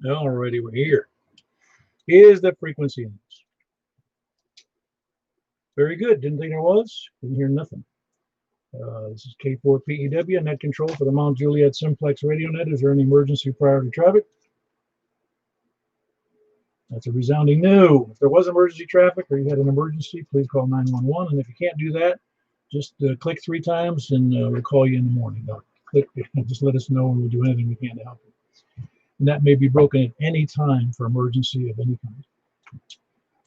Alrighty, we're here. Is the frequency news? Very good. Didn't think there was. Didn't hear nothing. This is K4PEW, net control for the Mount Juliet Simplex radio net. Is there any emergency priority traffic? That's a resounding no. If there was emergency traffic or you had an emergency, please call 911. And if you can't do that, just click 3 times and we'll call you in the morning. No, click, just let us know and we'll do anything we can to help you. And that may be broken at any time for emergency of any kind.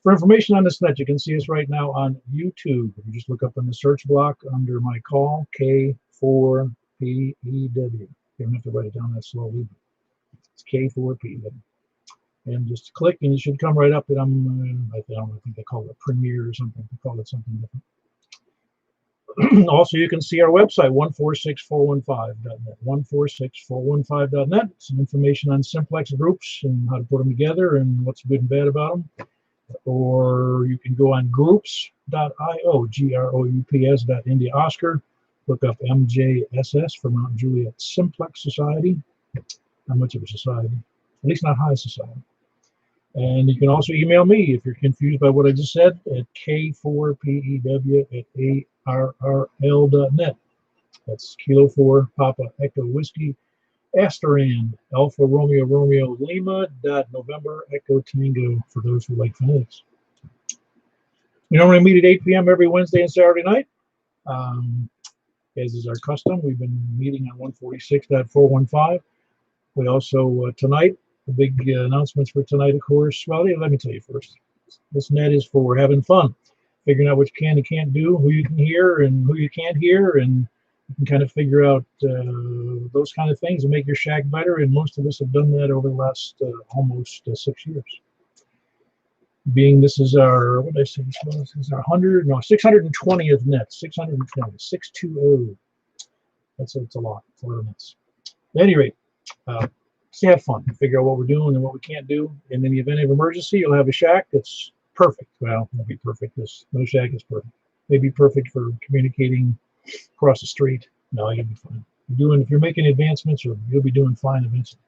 For information on this net, you can see us right now on YouTube. You just look up in the search block under my call, K4PEW. You don't have to write it down that slowly. It's K4PEW. And just click, and you should come right up that I think they call it Premiere or something. They call it something different. Also, you can see our website, 146415.net. 146415.net. Some information on simplex groups and how to put them together and what's good and bad about them. Or you can go on groups.io, groups.India Oscar. Look up MJSS for Mount Juliet Simplex Society. Not much of a society, at least not high society. And you can also email me if you're confused by what I just said at k4pew@arrl.net. That's Kilo 4 Papa Echo Whiskey Asteran Alpha Romeo Romeo Lima November Echo Tango for those who like phonetics. We normally meet at 8 p.m. every Wednesday and Saturday night. As is our custom, we've been meeting on 146.415. We also, tonight, the big announcements for tonight, of course. Well, let me tell you first. This net is for having fun, figuring out what you can and can't do, who you can hear and who you can't hear, and you can kind of figure out those kind of things and make your shack better. And most of us have done that over the last almost 6 years. Being this is our, what did I say? This is our 620th net, 620. That's a lot. It's a lot of nets. At any rate, just have fun, figure out what we're doing and what we can't do. And in the event of emergency, you'll have a shack that's perfect. Well, it won't be perfect. No shack is perfect. Maybe perfect for communicating across the street. No, you'll be fine. If you're making advancements, you'll be doing fine eventually.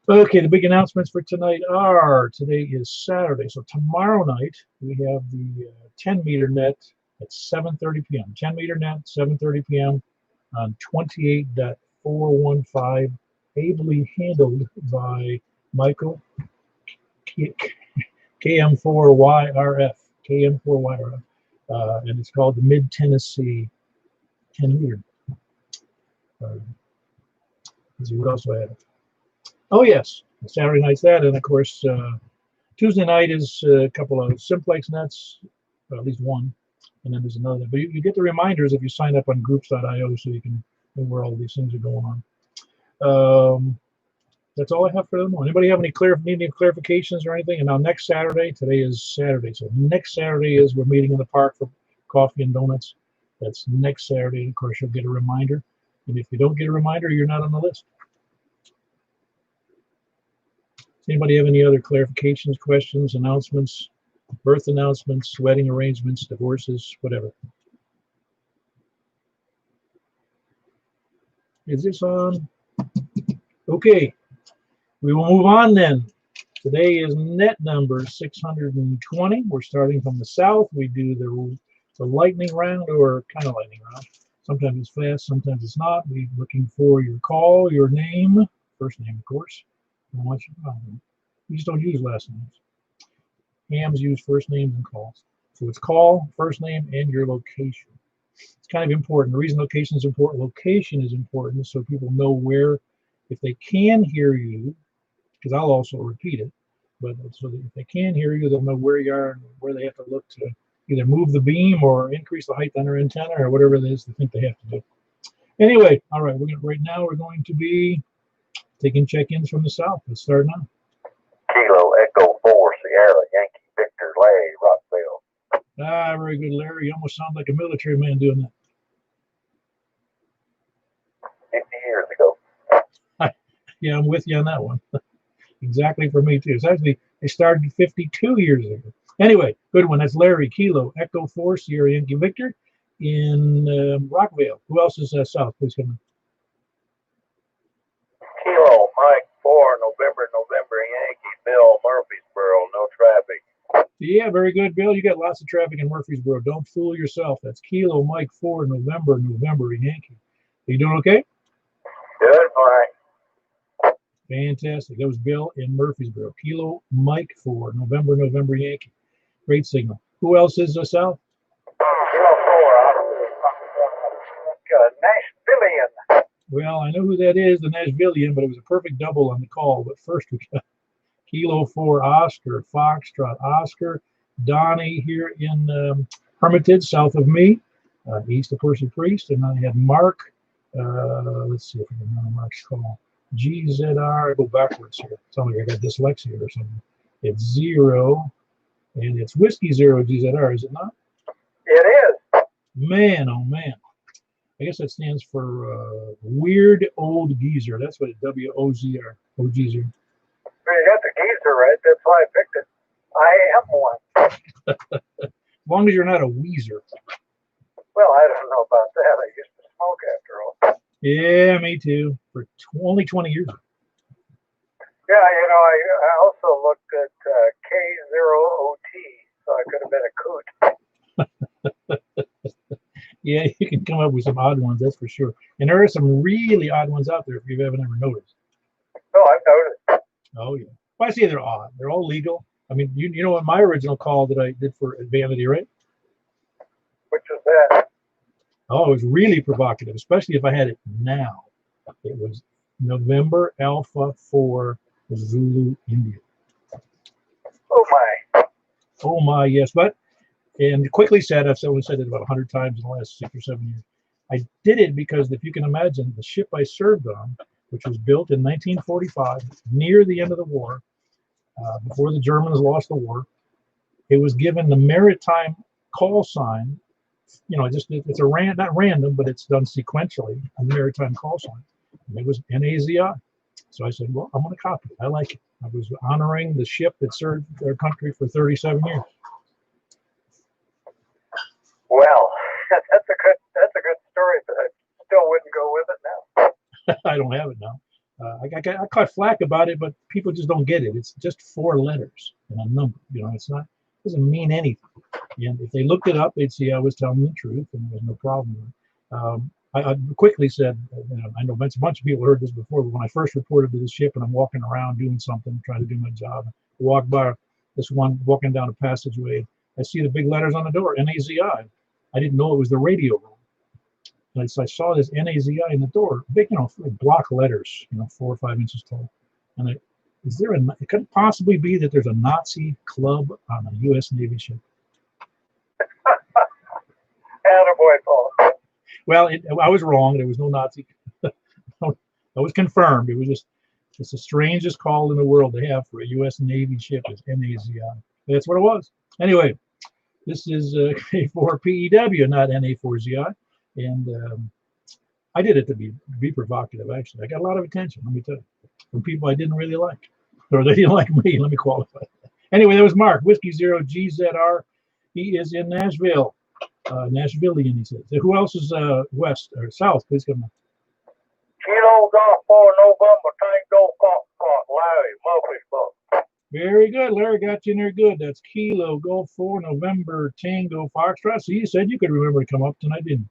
Okay, the big announcements for tonight are, today is Saturday, so tomorrow night we have the 10-meter net at 7:30 p.m. 10-meter net, 7:30 p.m. on 28.415, ably handled by Michael KM4YRF, KM4YRF, and it's called the Mid-Tennessee 10-meter. Let's see, what else do I have? Oh, yes, Saturday night's that, and of course, Tuesday night is a couple of simplex nets, or at least one, and then there's another. But you get the reminders if you sign up on groups.io so you can know where all these things are going on. That's all I have for them. Anybody have any clarifications or anything? And now next Saturday, today is Saturday, so next Saturday is we're meeting in the park for coffee and donuts. That's next Saturday. Of course, you'll get a reminder, and if you don't get a reminder, you're not on the list. Does anybody have any other clarifications, questions, announcements, birth announcements, wedding arrangements, divorces, whatever? Is this on? Okay, we will move on then. Today is net number 620. We're starting from the south. We do the lightning round, or kind of lightning round. Sometimes it's fast, sometimes it's not. We're looking for your call, your name, first name, of course. We just don't use last names. Hams use first names and calls. So it's call, first name, and your location. It's kind of important. The reason location is important so people know where, if they can hear you, because I'll also repeat it, but so that if they can hear you, they'll know where you are and where they have to look to either move the beam or increase the height on their antenna or whatever it is they think they have to do. Anyway, all right, right now we're going to be taking check-ins from the south. Let's start now. Kilo Echo 4 Sierra Yankee Victor Larry Rockville. Ah, very good, Larry. You almost sound like a military man doing that. 50 years ago. Yeah, I'm with you on that one. Exactly for me too. It's actually, they started 52 years ago. Anyway, good one. That's Larry, Kilo Echo 4 Sierra Yankee Victor in Rockville. Who else is south? Please come in. Kilo Mike 4 November Yankee, Bill, Murfreesboro, no traffic. Yeah, very good, Bill. You got lots of traffic in Murfreesboro. Don't fool yourself. That's Kilo Mike 4 November Yankee. Are you doing okay? Good, fine. Fantastic. That was Bill in Murfreesboro. Kilo Mike 4 November Yankee. Great signal. Who else is south? Kilo 4, Nashvilleian. Well, I know who that is, the Nashvilleian, but it was a perfect double on the call. But first we got Kilo 4 Oscar, Foxtrot Oscar, Donnie here in Hermitage, south of me, east of Percy Priest. And then I had Mark, let's see if I can remember Mark's call. GZR, go backwards here. Sounds like I got dyslexia or something. It's 0, and it's Whiskey 0 GZR, is it not? It is. Man, oh man. I guess that stands for Weird Old Geezer. That's what it, WOZR, OGzer. You got the geezer right. That's why I picked it. I am one. As long as you're not a Weezer. Well, I don't know about that. I used to smoke after all. Yeah, me too. For only 20 years. Yeah, I also looked at K0OT, so I could have been a coot. Yeah, you can come up with some odd ones, that's for sure. And there are some really odd ones out there if you haven't ever noticed. Oh, I've noticed. Oh, yeah. Well, I say they're odd. They're all legal. I mean, you know what my original call that I did for Vanity, right? Which was that? Oh, it was really provocative, especially if I had it now. It was November Alpha 4 Zulu India. Oh, my. Oh, my, yes. But, and quickly said, I've only said it about 100 times in the last 6 or 7 years. I did it because if you can imagine, the ship I served on, which was built in 1945, near the end of the war, before the Germans lost the war, it was given the maritime call sign. You know, just it's a not random, but it's done sequentially, a maritime call sign. And it was NAZI. So I said, well, I'm going to copy it. I like it. I was honoring the ship that served their country for 37 years. Well, that's a good story, but I still wouldn't go with it now. I don't have it now. I caught flack about it, but people just don't get it. It's just 4 letters and a number. You know, it doesn't mean anything. And if they looked it up, they'd see I was telling the truth, and there was no problem. I quickly said, I know a bunch of people heard this before, but when I first reported to the ship and I'm walking around doing something, trying to do my job, I walk by this one walking down a passageway, I see the big letters on the door, NAZI. I didn't know it was the radio room. And so I saw this NAZI in the door, big, block letters, 4 or 5 inches tall. And it could possibly be that there's a Nazi club on a U.S. Navy ship. Attaboy, Paul. Well, I was wrong. There was no Nazi. I was confirmed. It was it's the strangest call in the world to have for a U.S. Navy ship is NAZI. That's what it was. Anyway, this is K4PEW, not NA4ZI. And I did it to be provocative, actually. I got a lot of attention, let me tell you, from people I didn't really like. Or they didn't like me, let me qualify. Anyway, that was Mark, Whiskey 0 GZR. He is in Nashville. Nashvilleian, he says. Who else is west or south? Please come on. Kilo Golf 4 November Tango Foxtrot, Larry, Murfreesboro. Very good. Larry got you in there good. That's Kilo Golf 4 November Tango Foxtrot. So you said you could remember to come up tonight, didn't you?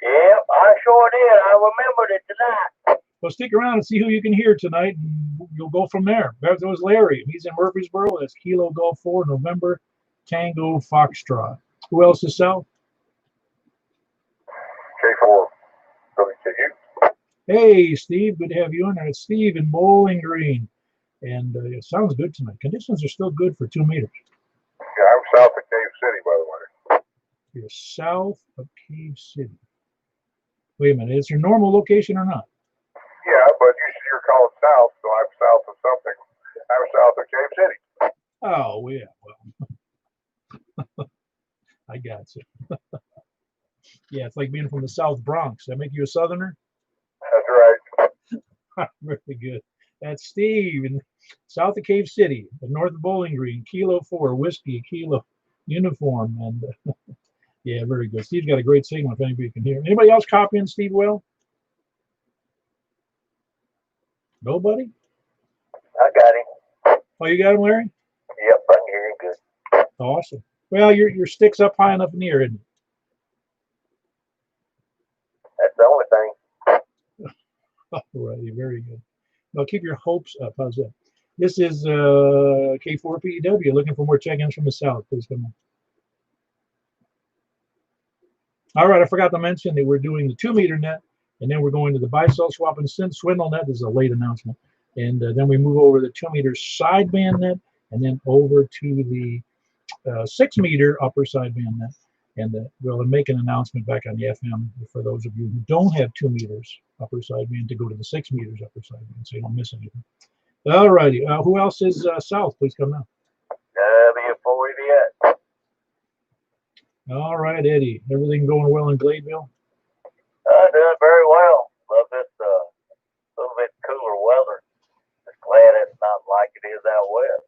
Yep, I sure did. I remembered it tonight. Well, stick around and see who you can hear tonight, and you'll go from there. That was Larry. He's in Murfreesboro. That's Kilo Golf 4 November Tango Foxtrot. Who else is south? K4, really to you. Hey, Steve. Good to have you on there. It's Steve in Bowling Green. And it sounds good tonight. Conditions are still good for 2 meters. Yeah, I'm south of Cave City, by the way. You're south of Cave City. Wait a minute. Is your normal location or not? Yeah, but you're calling south, so I'm south of something. I'm south of Cave City. Oh, yeah. Well, I got you. Yeah, it's like being from the South Bronx. That make you a Southerner? That's right. Very good. That's Steve in south of Cave City, north of Bowling Green, Kilo 4, Whiskey, Kilo, uniform. And yeah, very good. Steve's got a great signal if anybody can hear. Anybody else copying Steve well? Nobody? I got him. Oh, you got him, Larry? Yep, I can hear him good. Awesome. Well, your stick's up high enough in the air, isn't That's the only thing. it? All righty, very good. Now keep your hopes up. How's that? This is K4PEW looking for more check-ins from the south. Please come on. All right, I forgot to mention that we're doing the 2-meter net, and then we're going to the buy-sell swap and swindle net. This is a late announcement. And then we move over the 2-meter sideband net, and then over to the 6-meter upper sideband net. And we'll make an announcement back on the FM for those of you who don't have 2 meters upper sideband to go to the 6 meters upper sideband so you don't miss anything. All righty. Who else is south? Please come now. W4 Juliet. All right, Eddie. Everything going well in Gladeville? Doing very well. Love this little bit cooler weather. Just glad it's not like it is out west.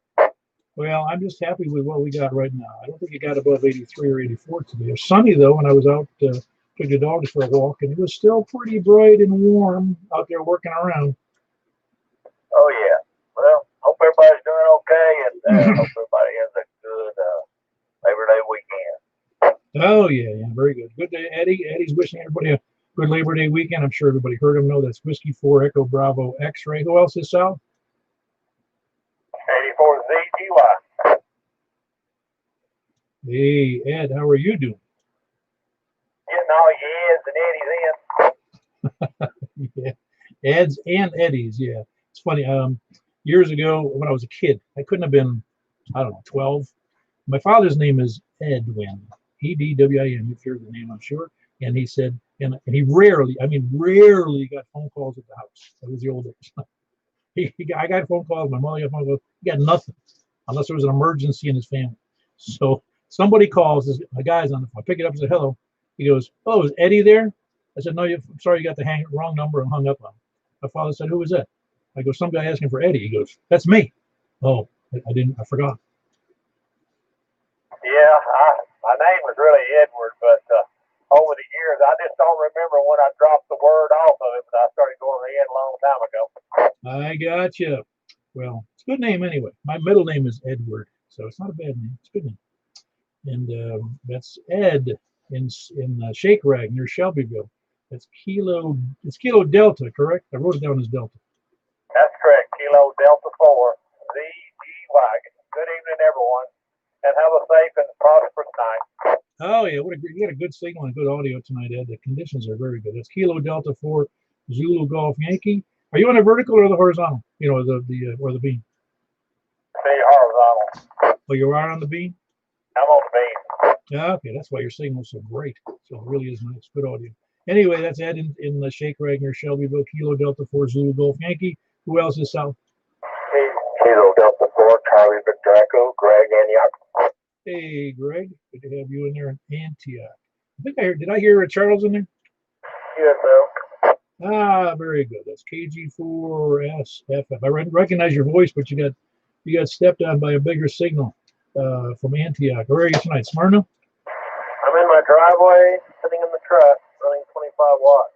Well, I'm just happy with what we got right now. I don't think it got above 83 or 84 today. It was sunny, though, when I was out took the dogs for a walk, and it was still pretty bright and warm out there working around. Oh, yeah. Well, hope everybody's doing okay, and hope everybody has a good Labor Day weekend. Oh, yeah, very good. Good day, Eddie. Eddie's wishing everybody a good Labor Day weekend. I'm sure everybody heard him know that's Whiskey 4 Echo Bravo X-Ray. Who else is south? 84 ZGY. Hey, Ed, how are you doing? Getting all your Eds and Eddies in. Yeah, Eds and Eddies, yeah. It's funny. Years ago, when I was a kid, I couldn't have been, I don't know, 12. My father's name is Edwin, E-D-W-I-N. You've heard the name, I'm sure. And he said, and he rarely got phone calls at the house. That was the old days. I got phone calls. My mother got phone calls. He got nothing unless there was an emergency in his family. So somebody calls. A guy's on the phone. I pick it up and say, hello. He goes, oh, is Eddie there? I said, no, I'm sorry, you got the wrong number and hung up on him. My father said, who is that? I go, some guy asking for Eddie. He goes, that's me. Oh, I forgot. Yeah, my name was really Edward, but over the years, I just don't remember when I dropped the word off of it, but I started going Ed a long time ago. I got you. Well, it's a good name anyway. My middle name is Edward, so it's not a bad name. It's a good name. And that's Ed in Shake Rag near Shelbyville. It's Kilo Delta, correct? I wrote it down as Delta. That's correct. Kilo Delta 4 ZGY. Good evening, everyone, and have a safe and prosperous night. Oh yeah, you got a good signal and good audio tonight, Ed. The conditions are very good. That's Kilo Delta 4 Zulu Golf Yankee. Are you on the vertical or the horizontal? You know, or the beam. Stay horizontal. Oh, you are on the beam? I'm on the beam. Yeah, okay, that's why your signal's so great. So it really is nice, good audio. Anyway, that's Ed in the Shake Rag near Shelbyville, Kilo Delta 4 Zulu Golf Yankee. Who else is south? Kilo Delta 4 Charlie Victor Echo, Greg Antioch. Hey, Greg, good to have you in there in Antioch. I think did I hear Charles in there? Yes, sir. Ah, very good. That's KG4SFF. I recognize your voice, but you got stepped on by a bigger signal from Antioch. Where are you tonight? Smyrna? I'm in my driveway, sitting in the truck, running 25 watts.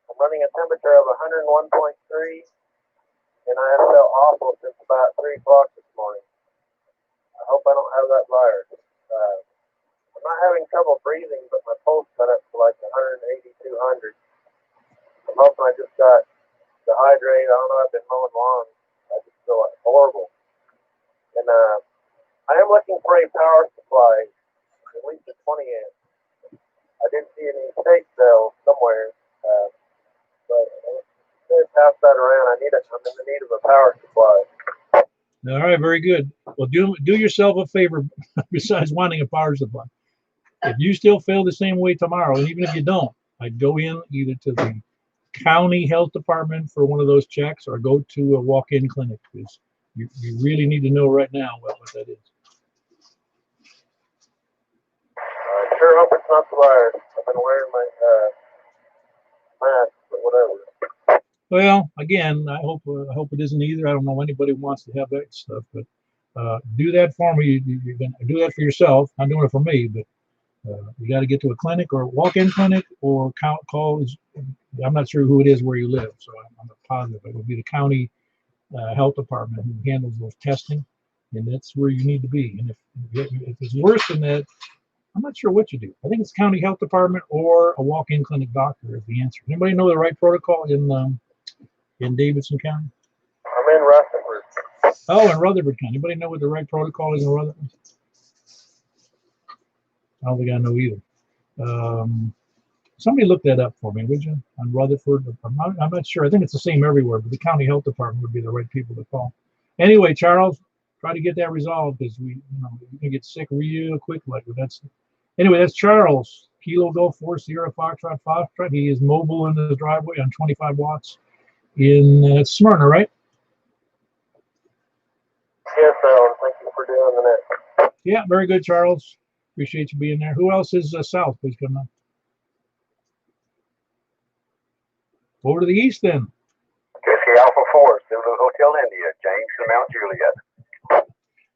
I'm running a temperature of 101.3, and I have felt awful since about 3 o'clock this morning. I hope I don't have that virus. I'm not having trouble breathing, but my pulse got up to like 180, 200. I'm hoping I just got dehydrated. I don't know, I've been mowing lawns. I just feel like horrible. And I am looking for a power supply, at least a 20 amp. I did see any state cells somewhere, but let's pass that around. I'm in the need of a power supply. All right, very good. Well, do yourself a favor besides wanting a power supply. If you still feel the same way tomorrow, and even if you don't, I'd go in either to the county health department for one of those checks or go to a walk-in clinic because you really need to know right now what that is. I sure hope it's not the virus. I've been wearing my mask, but whatever. Well, again, I hope it isn't either. I don't know anybody who wants to have that stuff, but do that for me. You're going to do that for yourself. I'm doing it for me, but you got to get to a clinic or a walk-in clinic or call. I'm not sure who it is where you live, so I'm positive. It would be the county health department who handles those testing, and that's where you need to be. And if it's worse than that, I'm not sure what you do. I think it's county health department or a walk-in clinic doctor is the answer. Anybody know the right protocol in Davidson County? I'm in Rutherford. Oh, in Rutherford County. Anybody know what the right protocol is in Rutherford? I don't think I know either. Somebody look that up for me, would you? On Rutherford, I'm not sure. I think it's the same everywhere, but the county health department would be the right people to call. Anyway, Charles, try to get that resolved because you can get sick real quick like that. Anyway, that's Charles. Kilo Golf 4 Sierra Foxtrot Foxtrot. He is mobile in the driveway on 25 watts in Smyrna, right? Yes, sir. Thank you for doing the net. Yeah, very good, Charles. Appreciate you being there. Who else is south? Please come on. Over to the east then. Whiskey Alpha 4, Zulu Hotel India, James from Mount Juliet.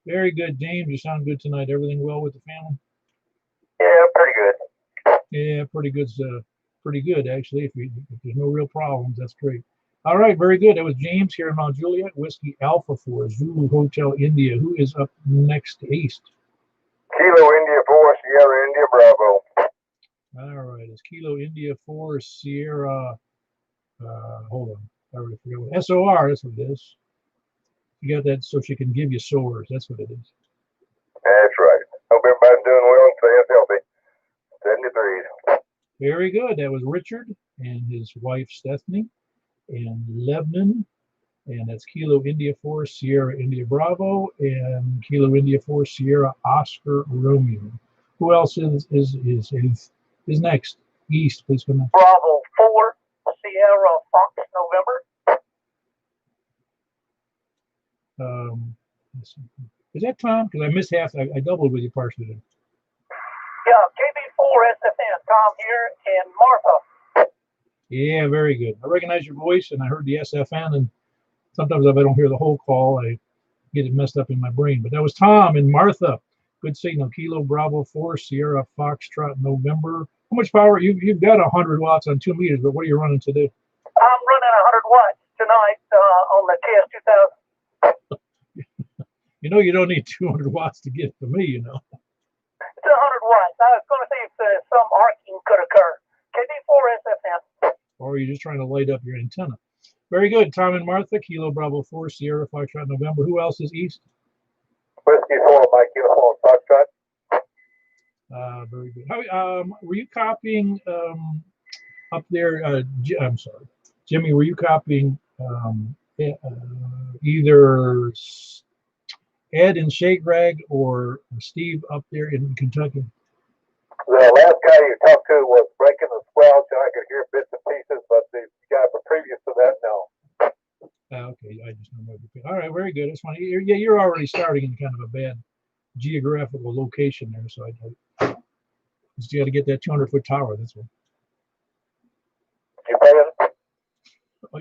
Very good, James. You sound good tonight. Everything well with the family? Yeah, pretty good. Yeah, pretty good. Pretty good, actually. If there's no real problems, that's great. All right, very good. That was James here in Mount Juliet. Whiskey Alpha 4, Zulu Hotel India. Who is up next east? Kilo India 4, Sierra India Bravo. All right, it's Kilo India 4, Sierra. Hold on. I already forgot what SOR. That's what it is. You got that so she can give you sores. That's what it is. That's right. Hope everybody's doing well and staying healthy. 73s. Very good. That was Richard and his wife Stephanie and Lebanon. And that's Kilo India 4 Sierra India Bravo and Kilo India 4 Sierra Oscar Romeo. Who else is next? East, please come in. Bravo 4 Sierra Fox November. Is that Tom? Because I missed half. I doubled with you partially there. Yeah, KB4 SFN, Tom here and Martha. Yeah, very good. I recognize your voice and I heard the SFN, and sometimes if I don't hear the whole call, I get it messed up in my brain. But that was Tom and Martha. Good signal. Kilo Bravo 4 Sierra Foxtrot November. How much power? You've got 100 watts on 2 meters, but what are you running today? I'm running 100 watts tonight on the TS2000. You know you don't need 200 watts to get to me, you know. It's 100 watts. I was going to see if some arcing could occur. KB4 SFN. Or you're just trying to light up your antenna. Very good. Tom and Martha, Kilo Bravo 4 Sierra Foxtrot November. Who else is east? Whiskey 4, Mike Uniform Foxtrot. Very good. Were you copying up there? I'm sorry, Jimmy. Were you copying either Ed in Shake Rag or Steve up there in Kentucky? The last guy you talked to was breaking the squelch, and I could hear bits and pieces, but the guy previous to that, no. Okay, I just know. All right, very good. That's funny. You're already starting in kind of a bad geographical location there, so I just got to get that 200-foot tower. That's all. You paying?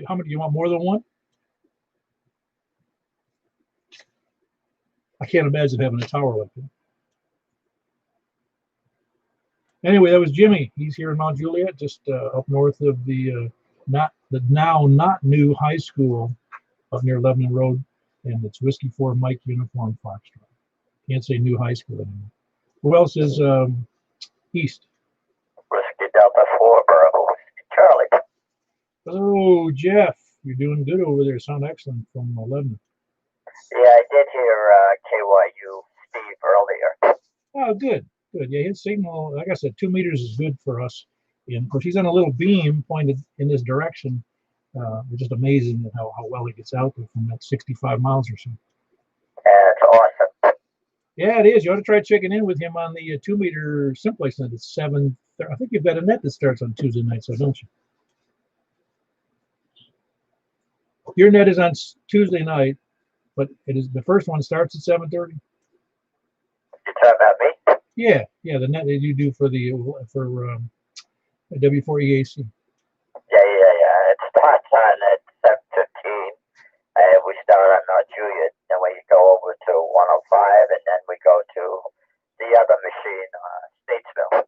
How many? You want more than one? I can't imagine having a tower like that. Anyway, that was Jimmy. He's here in Mount Juliet, just up north of the now not new high school up near Lebanon Road, and it's Whiskey 4 Mike Uniform Foxtrot. Can't say new high school anymore. Who else is east? Whiskey Delta 4, Bravo. Charlie. Oh, Jeff, you're doing good over there. Sound excellent from Lebanon. Yeah, I did hear KYU Steve earlier. Oh, good. Good. Yeah, his signal, like I said, 2 meters is good for us. And of course, he's on a little beam pointed in this direction. It's just amazing how well he gets out there from that 65 miles or so. That's awesome. Yeah, it is. You ought to try checking in with him on the 2 meter Simplexton at 7. I think you've got a net that starts on Tuesday night, so don't you? Your net is on Tuesday night, but it is the first one starts at 7:30. You talking about me? Yeah, the net that you do for W4EAC. Yeah. It starts on at 7:15. We start on North Juliet, then we go over to 105, and then we go to the other machine, Statesville.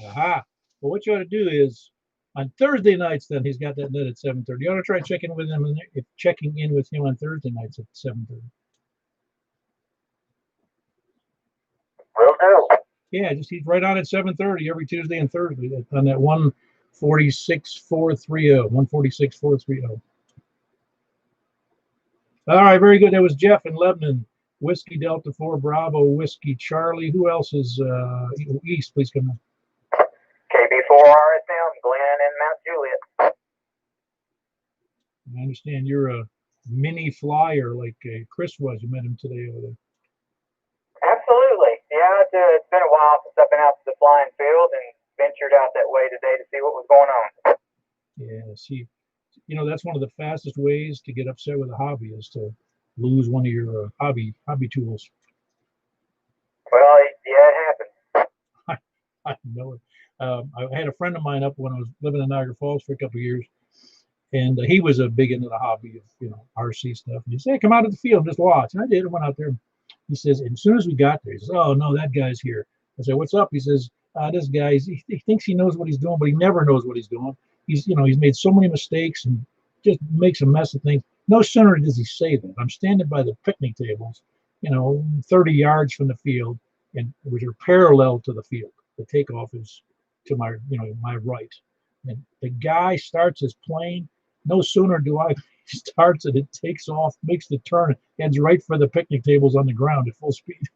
Aha. Well, what you ought to do is On Thursday nights, then he's got that net at 7:30. You ought to try checking with him, checking in with him on Thursday nights at 7:30. Will do. Yeah, just he's right on at 7:30 every Tuesday and Thursday on that 146,430. 146,430. All right, very good. That was Jeff in Lebanon. Whiskey Delta 4 Bravo Whiskey Charlie. Who else is east? Please come in. KB4 RSM, Glenn and Mount Juliet. I understand you're a mini flyer like Chris was. You met him today over there. Absolutely. Yeah, it's been a while since I've been out to the flying field and ventured out that way today to see what was going on. Yeah, see, that's one of the fastest ways to get upset with a hobby is to lose one of your hobby tools. Well, yeah, it happened. I know it. I had a friend of mine up when I was living in Niagara Falls for a couple of years, and he was a big into the hobby of RC stuff. And he said, "Hey, come out to the field, and just watch." And I did. I went out there. He says, and as soon as we got there, he says, "Oh no, that guy's here." I said, "What's up?" He says, "This guy, he thinks he knows what he's doing, but he never knows what he's doing. He's made so many mistakes and just makes a mess of things." No sooner does he say that, I'm standing by the picnic tables, 30 yards from the field, and which are parallel to the field. The takeoff is to my right, and the guy starts his plane. No sooner do I starts it, it takes off, makes the turn, heads right for the picnic tables on the ground at full speed.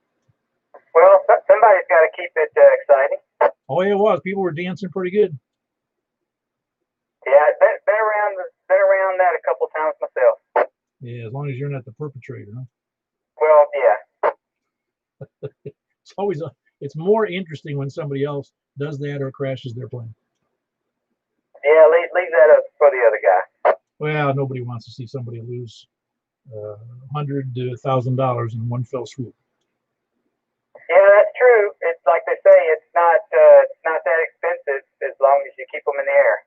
Well, somebody's got to keep it exciting. Oh, yeah, it was. People were dancing pretty good. Yeah, I've been around that a couple times myself. Yeah, as long as you're not the perpetrator, huh? Well, yeah. It's more interesting when somebody else does that or crashes their plane. Yeah, leave that up for the other guy. Well, nobody wants to see somebody lose $100,000 in one fell swoop. Yeah, that's true. It's like they say, it's not that expensive as long as you keep them in the air.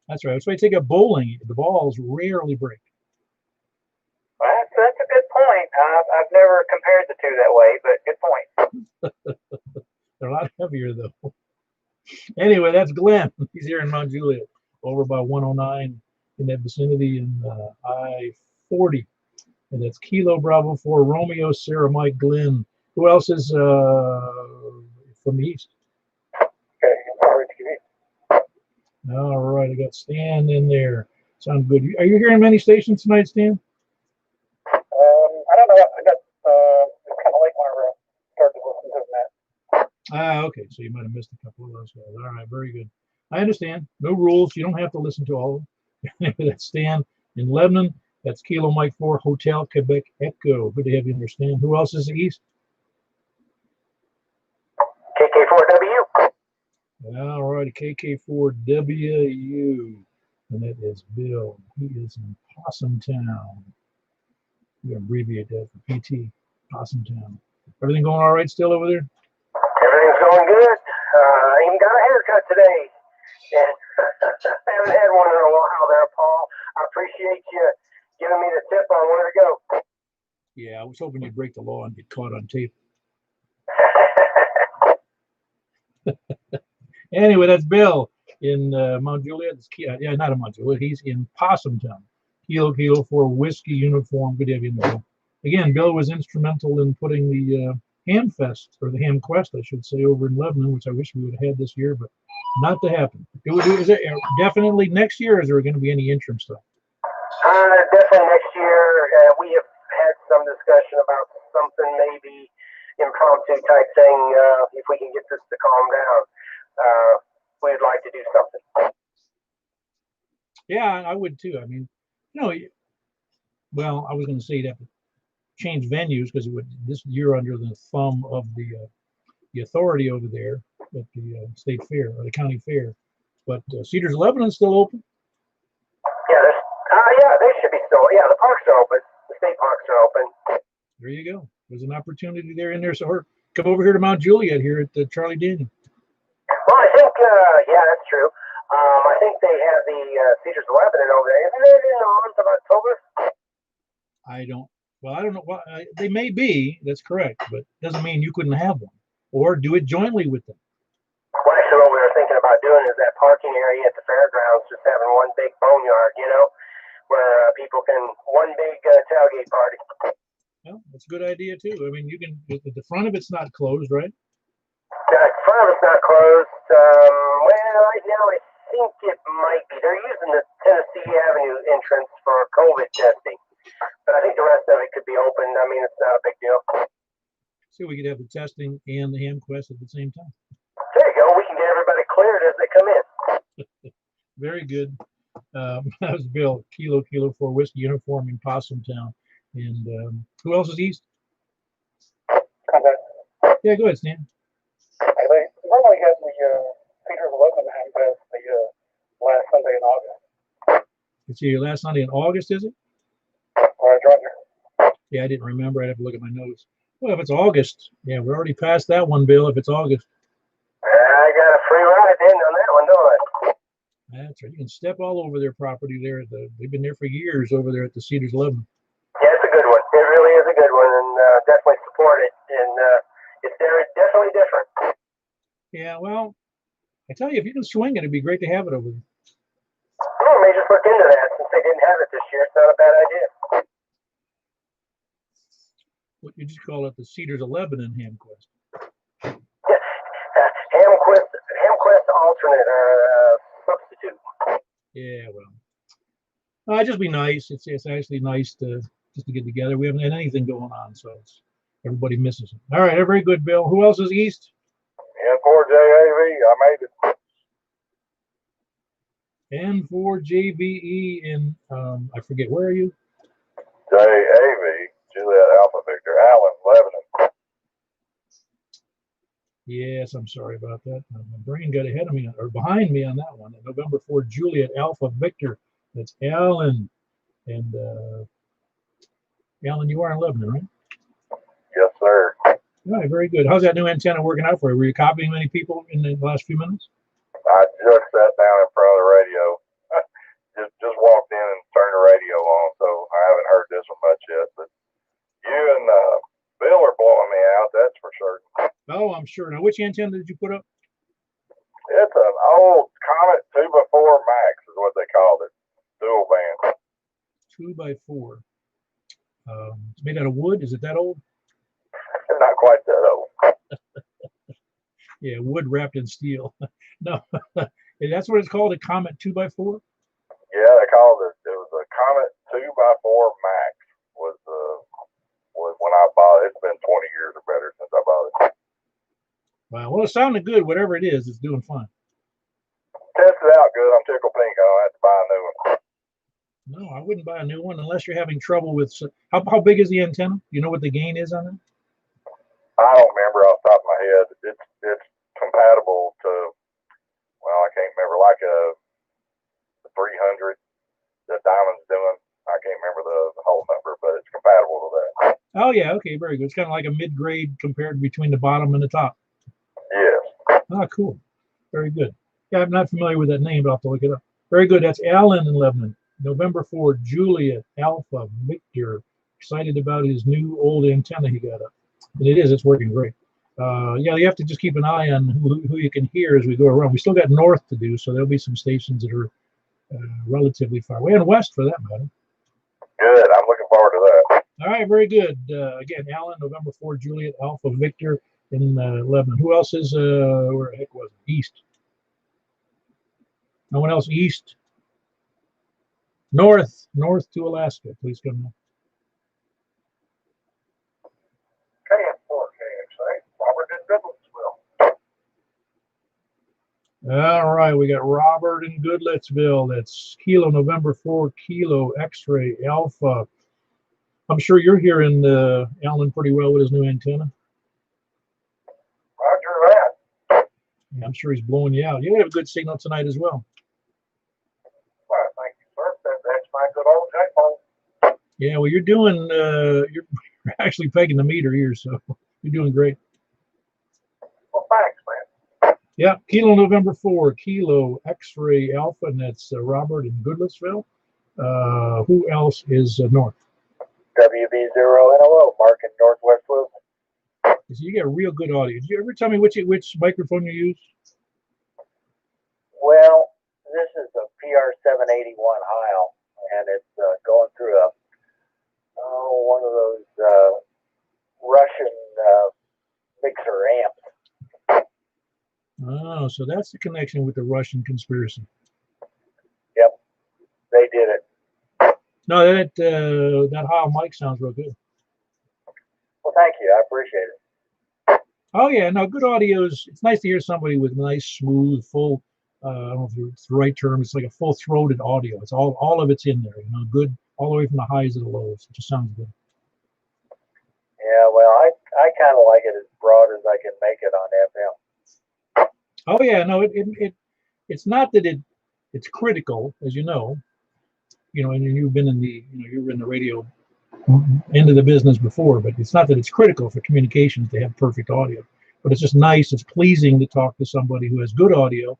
That's right. That's why you take a bowling. The balls rarely break. Well, that's a good point. I've never compared the two that way, but good point. They're a lot heavier, though. Anyway, that's Glenn. He's here in Mount Juliet, over by 109 in that vicinity in I-40. And that's Kilo Bravo 4 Romeo Sarah Mike Glenn. Who else is from the east? Okay, sorry to you. All right, I got Stan in there. Sounds good. Are you hearing many stations tonight, Stan? I don't know. I got it's kind of late when I started listening to that. Okay. So you might have missed a couple of those guys. All right, very good. I understand. No rules. You don't have to listen to all of them. That's Stan in Lebanon. That's Kilo Mike 4 Hotel Quebec Echo. Good to have you understand. Who else is east? KK4W. All right, KK4WU. And that is Bill. He is in Possum Town. We abbreviate that for PT, Possum Town. Everything going all right still over there? Everything's going good. I even got a haircut today. Yeah. I haven't had one in a while there, Paul. I appreciate you giving me the tip on where to go. Yeah, I was hoping you'd break the law and get caught on tape. Anyway, that's Bill in Mount Juliet. Yeah, not in Mount Juliet. He's in Possum Town. Kilo for Whiskey Uniform. Good to have you in the room. Again, Bill was instrumental in putting the Ham Fest, or the Ham Quest, I should say, over in Lebanon, which I wish we would have had this year, but not to happen. Is it definitely next year, or is there going to be any interim stuff? Definitely next year. We have had some discussion about something maybe impromptu type thing. If we can get this to calm down, we'd like to do something. Yeah, I would too. I mean, well, I was going to say you'd have to change venues because you're under the thumb of the authority over there at the state fair or the county fair. But Cedars Lebanon's still open. Yeah, they should be still. Yeah, the parks are open. The state parks are open. There you go. There's an opportunity there in there. So come over here to Mount Juliet here at Charlie Daniel. Well, I think, yeah, that's true. I think they have the Cedars of Lebanon over there. Isn't it in the month of October? I don't know. Well, they may be. That's correct. But doesn't mean you couldn't have one or do it jointly with them. Well, actually, what we were thinking about doing is that parking area at the fairgrounds, just having one big boneyard, you know, where people can, one big tailgate party. Well, that's a good idea too. I mean, you can, the front of it's not closed, right? The front of it's not closed. Well, right now I think it might be. They're using the Tennessee Avenue entrance for COVID testing, but I think the rest of it could be opened. I mean, it's not a big deal. So we could have the testing and the ham quest at the same time. There you go. We can get everybody cleared as they come in. Very good. That was Bill, Kilo for Whiskey Uniform in Possum Town. And who else is east? Okay. Yeah, go ahead, Stan. They normally have the Peter's 11 ham fest the last Sunday in August. It's your last Sunday in August, is it? Roger. Yeah, I didn't remember. I'd have to look at my notes. Well, if it's August, yeah, we're already past that one, Bill, if it's August. I got a free ride in on that one, don't I? That's right. You can step all over their property there. They've been there for years over there at the Cedars 11. Yeah, it's a good one. It really is a good one, and definitely support it. And it's definitely different. Yeah, well, I tell you, if you can swing it, it'd be great to have it over there. Oh, may just look into that since they didn't have it this year. It's not a bad idea. What you just call it the Cedars 11 in Hamquest. Hamquest alternate or substitute. Yeah, well, just be nice. It's actually nice to just to get together. We haven't had anything going on, so everybody misses it. All right, very good, Bill. Who else is east? N4JAV. I made it. N4JVE in I forget, where are you? JAV. Juliet Alpha Victor. Allen, Lebanon. Yes, I'm sorry about that. My brain got ahead of me or behind me on that one. November 4, Juliet Alpha Victor. That's Alan. And Alan, you are in Lebanon, right? Yes, sir. All right, very good. How's that new antenna working out for you? Were you copying many people in the last few minutes? I just sat down in front of the radio. just walked in and turned the radio on, so I haven't heard this one much yet. But you and Bill are blowing me out, that's for sure. Oh, I'm sure. Now, which antenna did you put up? It's an old Comet 2x4 Max is what they called it. Dual band. 2x4. It's made out of wood. Is it that old? Not quite that old. Yeah, wood wrapped in steel. No, that's what it's called, a Comet 2x4? Yeah, they called it. It was a Comet 2x4 Max was when I bought it. It's been 20 years or better since I bought it. Wow. Well, it sounded good. Whatever it is, it's doing fine. Test it out good. I'm tickled pink. I don't have to buy a new one. No, I wouldn't buy a new one unless you're having trouble with. How big is the antenna? You know what the gain is on it? I don't remember off the top of my head. It's compatible to, well, I can't remember, like a 300 that Diamond's doing. I can't remember the whole number, but it's compatible to that. Oh yeah, okay, very good. It's kind of like a mid-grade compared between the bottom and the top. Yes. Ah, cool. Very good. Yeah, I'm not familiar with that name, but I'll have to look it up. Very good. That's Alan in Lebanon. November 4, Juliet Alpha Victor. Excited about his new old antenna he got up. And it's working great. Yeah, you have to just keep an eye on who you can hear as we go around. We still got north to do, so there'll be some stations that are relatively far away, and west for that matter. Good. I'm looking forward to that. All right, very good. Again, Alan, November 4, Juliet Alpha Victor in Lebanon. Who else is, where the heck was it? East. No one else east? North to Alaska. Please come in. All right, we got Robert in Goodlettsville. That's Kilo November 4, Kilo X-ray Alpha. I'm sure you're hearing Alan pretty well with his new antenna. Roger that. Yeah, I'm sure he's blowing you out. You have a good signal tonight as well. Well, thank you, sir. That's my good old telephone. Yeah, well, you're actually pegging the meter here, so you're doing great. Well, thanks, man. Yeah, Kilo November 4, Kilo X-ray Alpha, and that's Robert in Goodlettsville. Who else is north? WB0NLO, Mark in Northwest Wilson. So you get a real good audio. Did you ever tell me which microphone you use? Well, this is a PR781 Heil, and it's going through one of those Russian mixer amps. Oh, so that's the connection with the Russian conspiracy. Yep, they did it. No, that Heil mic sounds real good. Well, thank you. I appreciate it. Oh yeah, no, good audio is. It's nice to hear somebody with nice, smooth, full. I don't know if it's the right term. It's like a full-throated audio. It's all of it's in there. You know, good all the way from the highs to the lows. It just sounds good. Yeah, well, I kind of like it as broad as I can make it on FM. Oh yeah, no, it's not that it's critical, as you know, and you've been in you were in the radio end of the business before, but it's not that it's critical for communications to have perfect audio, but it's just nice, it's pleasing to talk to somebody who has good audio.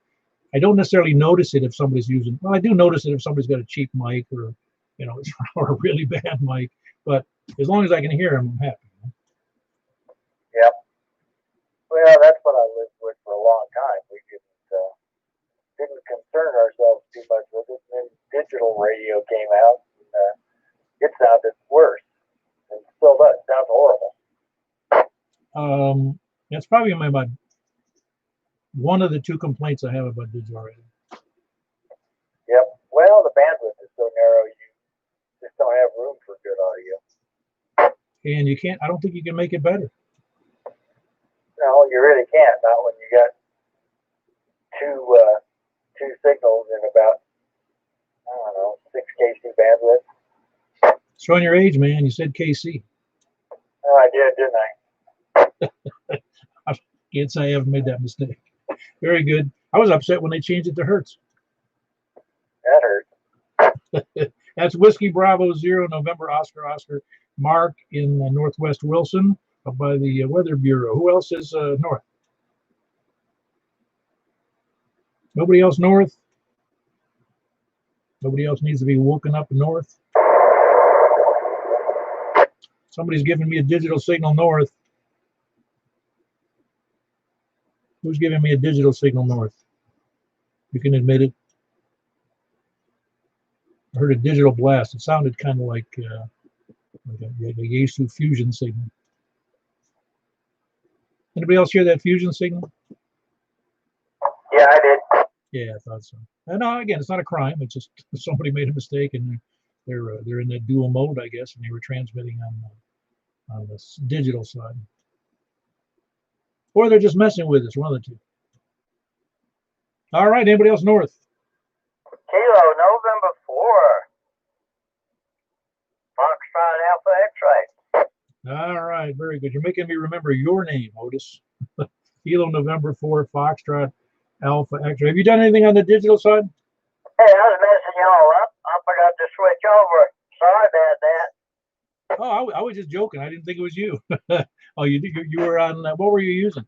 I don't necessarily notice it if somebody's I do notice it if somebody's got a cheap mic or, or a really bad mic, but as long as I can hear them, I'm happy. Yep. Well, that's what I lived with for a long time. We didn't concern ourselves too much with it. And then digital radio came out, and it sounded worse. And still does. It sounds horrible. That's probably one of the two complaints I have about digital radio. Yep. Well, the bandwidth is so narrow, you just don't have room for good audio. And I don't think you can make it better. No, you really can't. Not when you got two signals in about, I don't know, 6 kc bandwidth. Showing your age, man. You said KC. Oh, I did, didn't I? I can't say I haven't made that mistake. Very good. I was upset when they changed it to Hertz. That hurt. That's Whiskey Bravo 0 November Oscar Mark in Northwest Wilson by the Weather Bureau. Who else is north? Nobody else north? Nobody else needs to be woken up north? Somebody's giving me a digital signal north. Who's giving me a digital signal north? You can admit it. I heard a digital blast. It sounded kind of like a Yaesu fusion signal. Anybody else hear that fusion signal? Yeah, I did. Yeah, I thought so. And again, it's not a crime. It's just somebody made a mistake, and they're in that dual mode, I guess, and they were transmitting on the digital side, or they're just messing with us. One of the two. All right. Anybody else north? Kilo November 4. Foxtrot Alpha X-ray. All right. Very good. You're making me remember your name, Otis. Kilo November 4 Foxtrot Alpha X-ray. Have you done anything on the digital side? Hey, I was messing y'all up. I forgot to switch over. Sorry about that. Oh, I was just joking. I didn't think it was you. Oh, you were on. What were you using?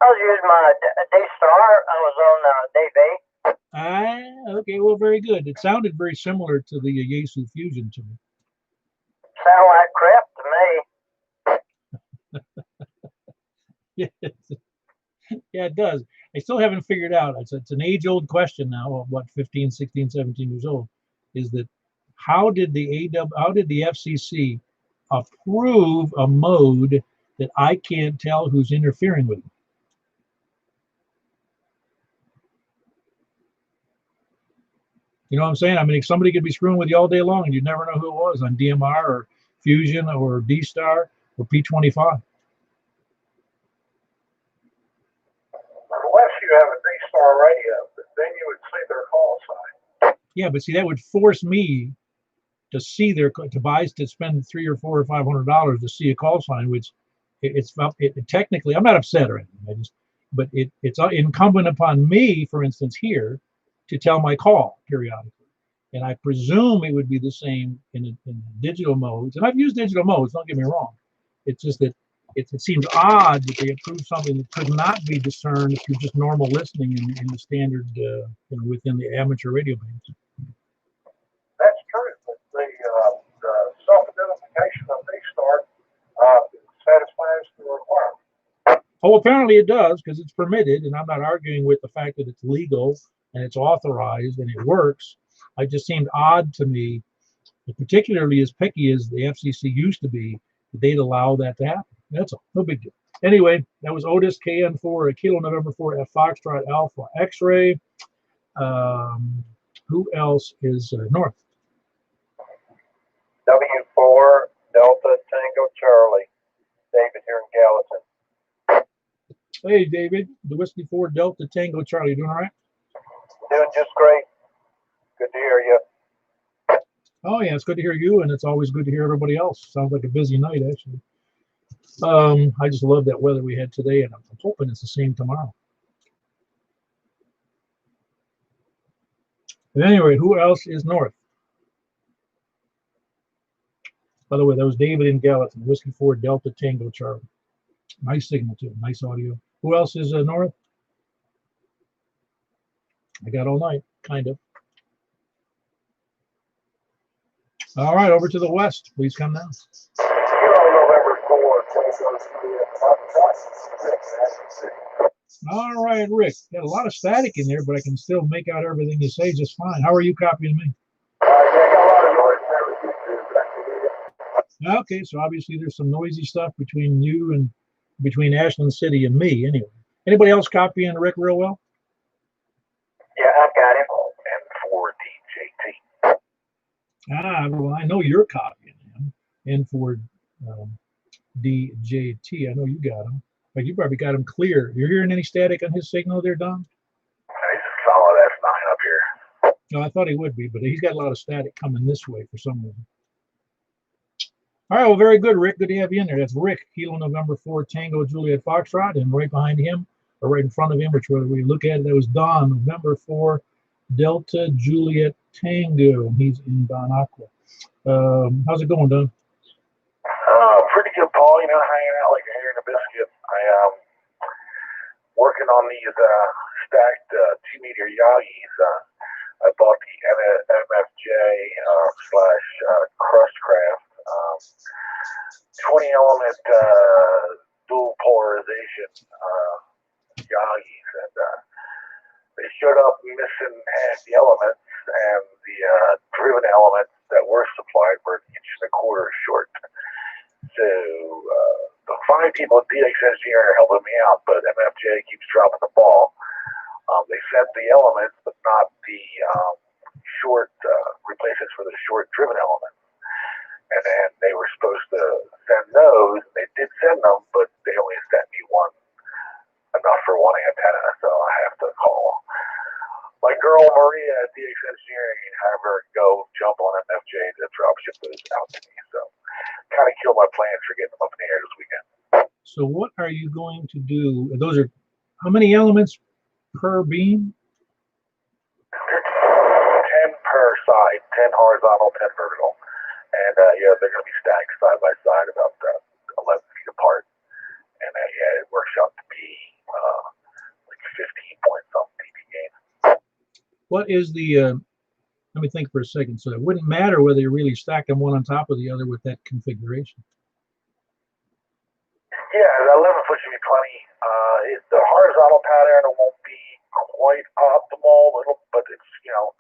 I was using my D-Star. I was on DB. Okay. Well, very good. It sounded very similar to the Yaesu Fusion to me. Sound like crap to me. Yeah, it does. I still haven't figured out. It's an age-old question now. What, 15, 16, 17 years old? Is that how did the FCC approve a mode that I can't tell who's interfering with it? You know what I'm saying? I mean, somebody could be screwing with you all day long, and you never know who it was on DMR or Fusion or D-Star or P25. Unless you have a D-Star radio, but then you would see their call sign. Yeah, but see, that would force me to see to spend $300 or $400 or $500 to see a call sign, which technically, I'm not upset or anything. But it's incumbent upon me, for instance, here, to tell my call periodically. And I presume it would be the same in digital modes. And I've used digital modes, don't get me wrong. It's just that it seems odd that they approved something that could not be discerned through just normal listening in the standard, within the amateur radio bands. That's true. But the self-identification of D-Star satisfies the requirement. Oh, apparently it does because it's permitted, and I'm not arguing with the fact that it's legal and it's authorized and it works. It just seemed odd to me, particularly as picky as the FCC used to be, that they'd allow that to happen. That's all. No big deal. Anyway, that was Otis KN4, Kilo November 4 F Foxtrot Alpha X-ray. Um, who else is north? W4 Delta Tango Charlie. David here in Gallatin. Hey, David, the Whiskey 4 Delta Tango Charlie. Doing all right? Doing just great. Good to hear you. Oh, yeah, it's good to hear you, and it's always good to hear everybody else. Sounds like a busy night, actually. I just love that weather we had today, and I'm hoping it's the same tomorrow. But anyway, who else is north? By the way, that was David in Gallatin, Whiskey 4 Delta Tango Charlie. Nice signal, too. Nice audio. Who else is north? I got all night, kind of. All right, over to the west. Please come down. November 4. All right, Rick. Got a lot of static in there, but I can still make out everything you say just fine. How are you copying me? Okay, so obviously there's some noisy stuff between you and between Ashland City and me. Anyway, anybody else copying Rick real well? Yeah, I got him. And for DJT. Well, I know you're copying him. And for DJT, I know you got him. But you probably got him clear. You're hearing any static on his signal there, Don? He's a solid F9 up here. No, I thought he would be, but he's got a lot of static coming this way for some reason. All right, well, very good, Rick. Good to have you in there. That's Rick, Kilo November 4 Tango Juliet Foxtrot, and right behind him, or right in front of him, which whether we look at it, that was Don, November 4 Delta Juliet Tango. He's in Don Aqua. How's it going, Don? Pretty good, Paul. You know, hanging out like a hair in a biscuit. Working on these stacked 2-meter Yagis. I bought the MFJ slash Crustcraft 20 element dual polarization Yagis, and they showed up missing half the elements, and the driven elements that were supplied were 1.25 inches short. So the fine people at DX Engineering are helping me out, but MFJ keeps dropping the ball. They sent the elements, but not the short replacements for the short driven elements. And then they were supposed to send those. They did send them, but they only sent me one, enough for one antenna. So I have to call my girl Maria at DX Engineering and have her go jump on MFJ to drop ship those out to me. So kind of kill my plans for getting them up in the air this weekend. So what are you going to do? Those are how many elements per beam? 10 per side, 10 horizontal, 10 vertical. And yeah, they're going to be stacked side by side about 11 feet apart. And yeah, it works out to be like 15 point something dB gain. What is the, let me think for a second. So it wouldn't matter whether you really stack them one on top of the other with that configuration. Yeah, the 11 foot should be plenty. The horizontal pattern won't be quite optimal, but it's, you know,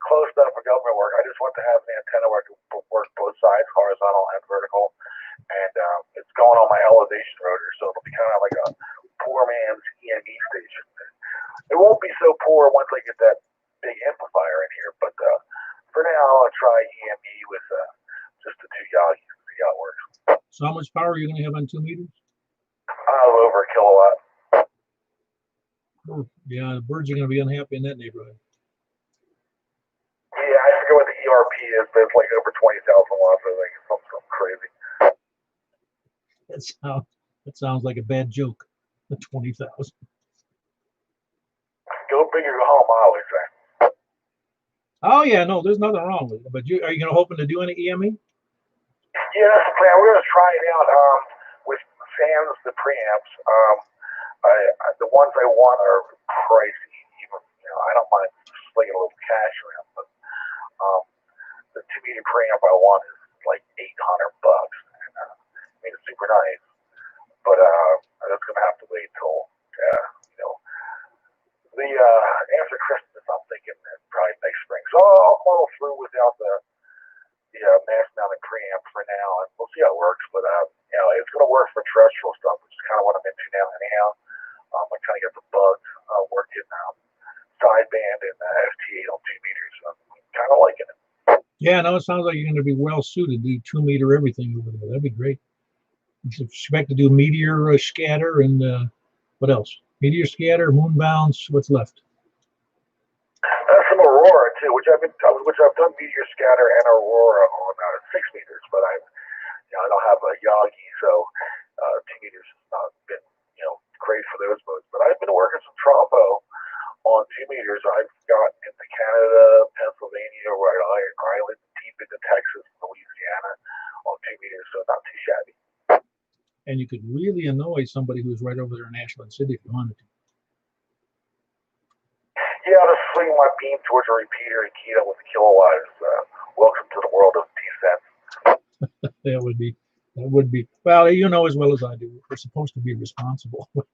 close enough for government work. I just want to have an antenna where I can work both sides, horizontal and vertical. And it's going on my elevation rotor, so it'll be kind of like a poor man's EME station. It won't be so poor once I get that big amplifier in here, but for now, I'll try EME with just the 2 Yagis and see how it works. So how much power are you going to have on 2 meters? Over a kilowatt. Oh, yeah, the birds are going to be unhappy in that neighborhood. Yeah, I forget what the ERP is, but it's like over 20,000 watts. I think it's something crazy. That sounds like a bad joke. The 20,000. Go big or go home, I always say. Oh yeah, no, there's nothing wrong with it. But are you hoping to do any EME? Yeah, that's the plan. We're going to try it out with sans the preamps. The ones I want are pricey. Even, you know, I don't mind slinging a little cash around, but the 2-meter preamp I want is like $800. And, I mean, it's super nice, but I'm just gonna have to wait till the after Christmas. I'm thinking probably next spring. So I'll follow through without the mass mounted preamp for now, and we'll see how it works. But it's gonna work for terrestrial stuff, which is kind of what I'm into now. Anyhow, I kind of get the bug working sideband and FT8 on 2 meters. I'm kind of liking it. Yeah, no, it sounds like you're going to be well suited to do 2-meter everything over there. That'd be great. You should expect to do meteor scatter and what else? Meteor scatter, moon bounce. What's left? Some Aurora too, which I've done meteor scatter and Aurora on 6 meters, but I don't have a Yagi, so 2 meters has not been great for those modes. But I've been working some Trompo on 2 meters. I've gotten into Canada, Pennsylvania, Rhode Island, deep into Texas, Louisiana on 2 meters, so not too shabby. And you could really annoy somebody who's right over there in Ashland City if you wanted to. Yeah, I'll just swing my beam towards a repeater and key it with a kilowatt. Welcome to the world of descent. That would be. Well, you know as well as I do, we're supposed to be responsible with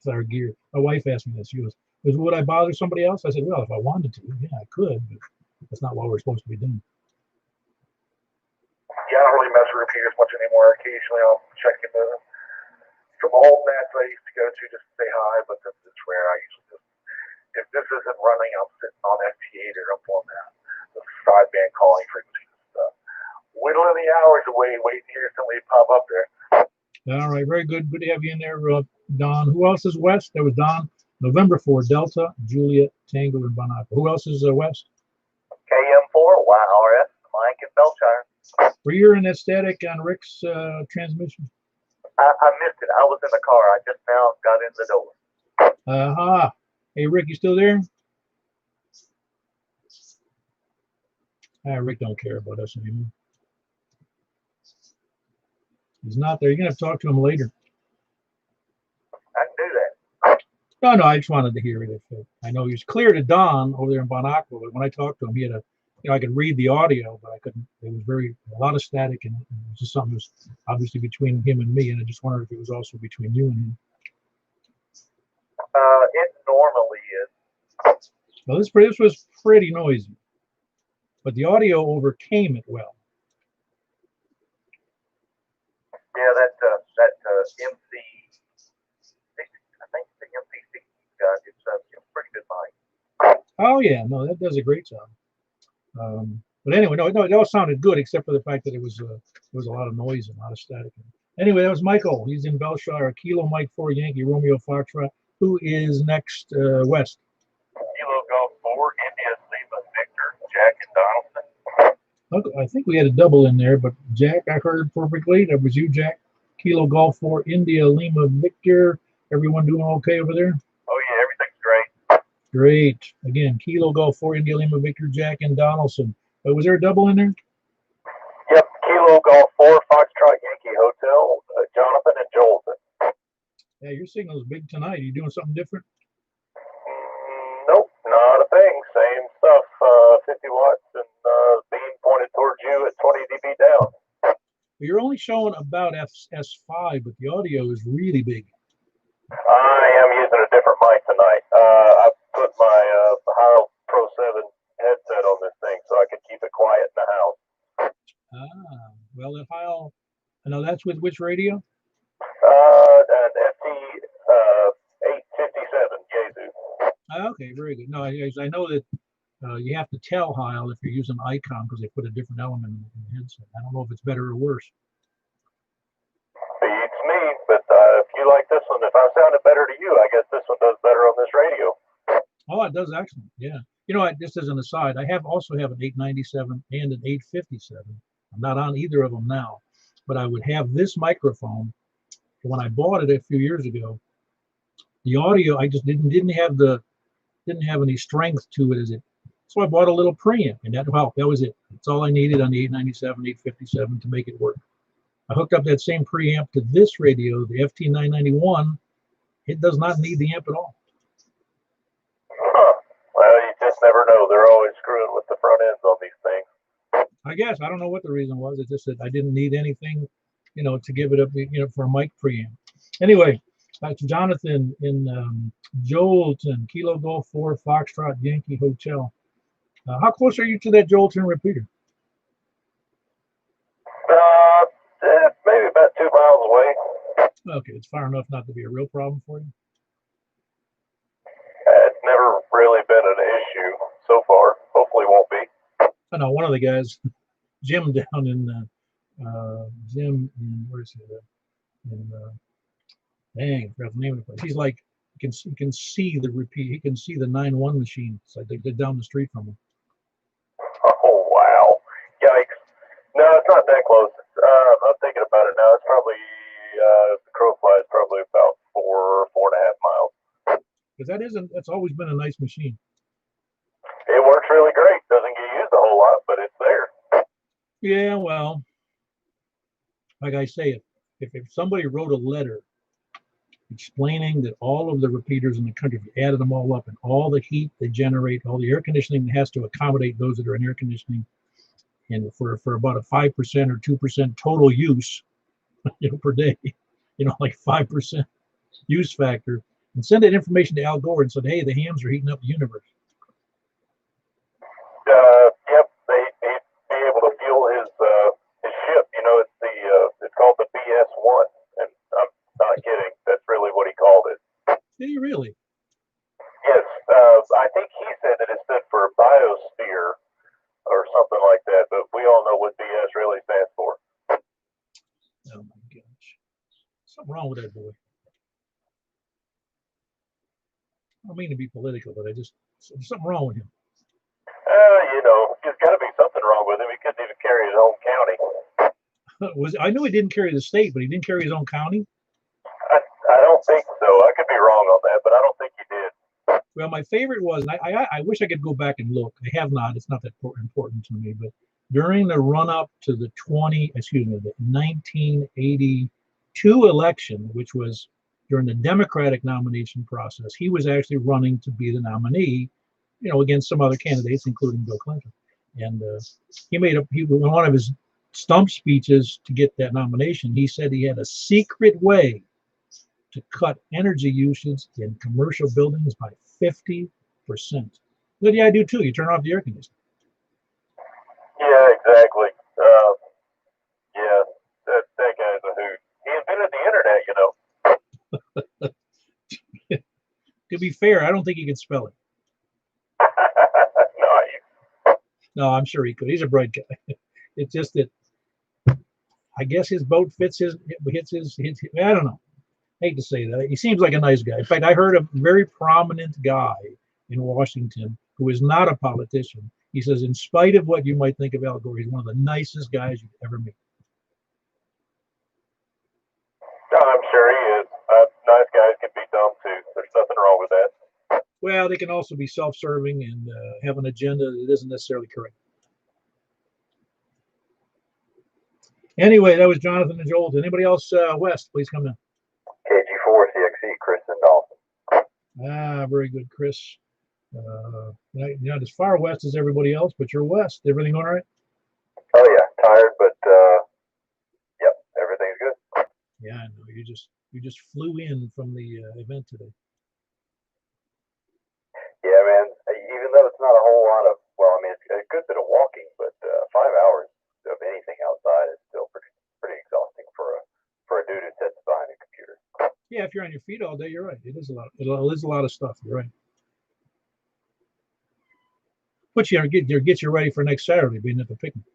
our gear. My wife asked me this. She goes, would I bother somebody else? I said, well, if I wanted to, yeah, I could, but that's not what we're supposed to be doing. Yeah, I don't really mess with repeaters much anymore. Occasionally I'll check into some old nets I used to go to just to say hi, but it's rare. I usually just, if this isn't running, I'm sitting on FT8 or up on the sideband calling frequency stuff. Whittling the hours away, waiting to hear somebody pop up there. All right, very good. Good to have you in there, Don. Who else is west? There was Don. November 4, Delta, Juliet, Tango, and Bonacco. Who else is west? KM4, YRS, Mike, and Belshire. Were you in that static on Rick's transmission? I missed it. I was in the car. I just now got in the door. Hey, Rick, you still there? Rick don't care about us anymore. He's not there. You're going to have to talk to him later. I can do that. No, I just wanted to hear it. I know he was clear to Don over there in Bonacco, but when I talked to him, he had I could read the audio, but I couldn't. It was a lot of static, and it was just something that was obviously between him and me, and I just wondered if it was also between you and him. It normally is. Well, this was pretty noisy, but the audio overcame it well. Yeah, that MC, I think the MC60 got it's a pretty good mic. Oh yeah, no, that does a great job. But anyway, no, it all sounded good except for the fact that it was a lot of noise and a lot of static. Anyway, that was Michael. He's in Belshire, Kilo Mike 4 Yankee Romeo Foxtrot. Who is next west? Kilo Golf 4 India Lima Victor Jack and Donaldson. I think we had a double in there, but Jack, I heard perfectly. That was you, Jack. Kilo Golf 4 India Lima Victor. Everyone doing okay over there? Oh yeah, everything's great. Great. Again, Kilo Golf 4 India Lima Victor Jack and Donaldson. Was there a double in there? Yep, Kilo Golf 4 Foxtrot Yankee Hotel, Jonathan and Jolson. Yeah, your signal is big tonight. Are you doing something different? Nope, not a thing. Same stuff. 50 watts and beam pointed towards you at 20 dB down. You're only showing about S5, but the audio is really big. I am using a different mic tonight. I put my Heil Pro 7 headset on this thing so I can keep it quiet in the house. Well, that Heil, now that's with which radio? An FT 857 Yaesu. Okay, very good. No, I know that you have to tell Heil if you're using Icon because they put a different element in the headset. I don't know if it's better or worse. Beats me, but if you like this one, if I sounded better to you, I guess this one does better on this radio. Oh, it does excellent. Yeah. Just as an aside, I also have an 897 and an 857. I'm not on either of them now, but I would have this microphone. When I bought it a few years ago, the audio I just didn't have any strength to it so I bought a little preamp, and that was it. That's all I needed on the 897, 857 to make it work. I hooked up that same preamp to this radio, the FT991. It does not need the amp at all. Huh. Well, you just never know. They're always screwing with the front ends on these things. I guess I don't know what the reason was. It just said I didn't need anything to give it up, for a mic preamp. Anyway, back to Jonathan in Jolton, Kilo Golf 4 Foxtrot Yankee Hotel. How close are you to that Jolton repeater? Maybe about 2 miles away. Okay, it's far enough not to be a real problem for you. It's never really been an issue so far. Hopefully won't be. I know one of the guys, Jim down in where's he at? Dang, I forgot the name of the place. He's like, you can see the repeat. He can see the 9-1 machine. It's like they're down the street from him. Oh wow! Yikes! No, it's not that close. I'm thinking about it now. It's probably the crow flies probably about 4.5 miles. Because that's always been a nice machine. It works really great. Doesn't get used a whole lot, but it's there. Yeah, well, like I say, if somebody wrote a letter explaining that all of the repeaters in the country, if you added them all up and all the heat they generate, all the air conditioning has to accommodate those that are in air conditioning, and for about a 5% or 2% total use per day, like 5% use factor, and send that information to Al Gore and said, hey, the hams are heating up the universe. Yep, he'd be able to fuel his ship. It's called the BS-1, and I'm not kidding. That's really what he called it. Did he really? Yes, I think he said that it stood for biosphere or something like that, but we all know what BS really stands for. Oh my gosh, something wrong with that boy. I don't mean to be political, but there's something wrong with him. There's got to be something wrong with him. He couldn't even carry his own county. I knew he didn't carry the state, but he didn't carry his own county? I don't think so. I could be wrong on that, but I don't think he did. Well, my favorite was, and I wish I could go back and look. I have not. It's not that important to me. But during the run-up to the 1982 election, which was during the Democratic nomination process, he was actually running to be the nominee, against some other candidates, including Bill Clinton. And in one of his stump speeches to get that nomination, he said he had a secret way to cut energy usage in commercial buildings by 50%. Well, yeah, I do too. You turn off the air conditioning. Yeah, exactly. Yeah, that guy's a hoot. He invented the internet, To be fair, I don't think he could spell it. No, I'm sure he could. He's a bright guy. It's just that I guess his boat hits his. I don't know. I hate to say that. He seems like a nice guy. In fact, I heard a very prominent guy in Washington who is not a politician. He says, in spite of what you might think of Al Gore, he's one of the nicest guys you've ever met. I'm sure he is. Nice guys can be dumb too. There's nothing wrong with that. Well, they can also be self-serving and have an agenda that isn't necessarily correct. Anyway, that was Jonathan and Joel. Anybody else west? Please come in. KG4 CXE, Chris and Dalton. Very good, Chris. Not as far west as everybody else, but you're west. Everything all right? Oh yeah, tired, but yep, everything's good. Yeah, I know. You just flew in from the event today. Yeah, man. Even though it's not a whole lot of, it's a good bit of walking, but 5 hours of anything outside is still pretty exhausting for a dude who sits behind a computer. Yeah, if you're on your feet all day, you're right. It is a lot. It is a lot of stuff. You're right. But get you ready for next Saturday, being at the picnic.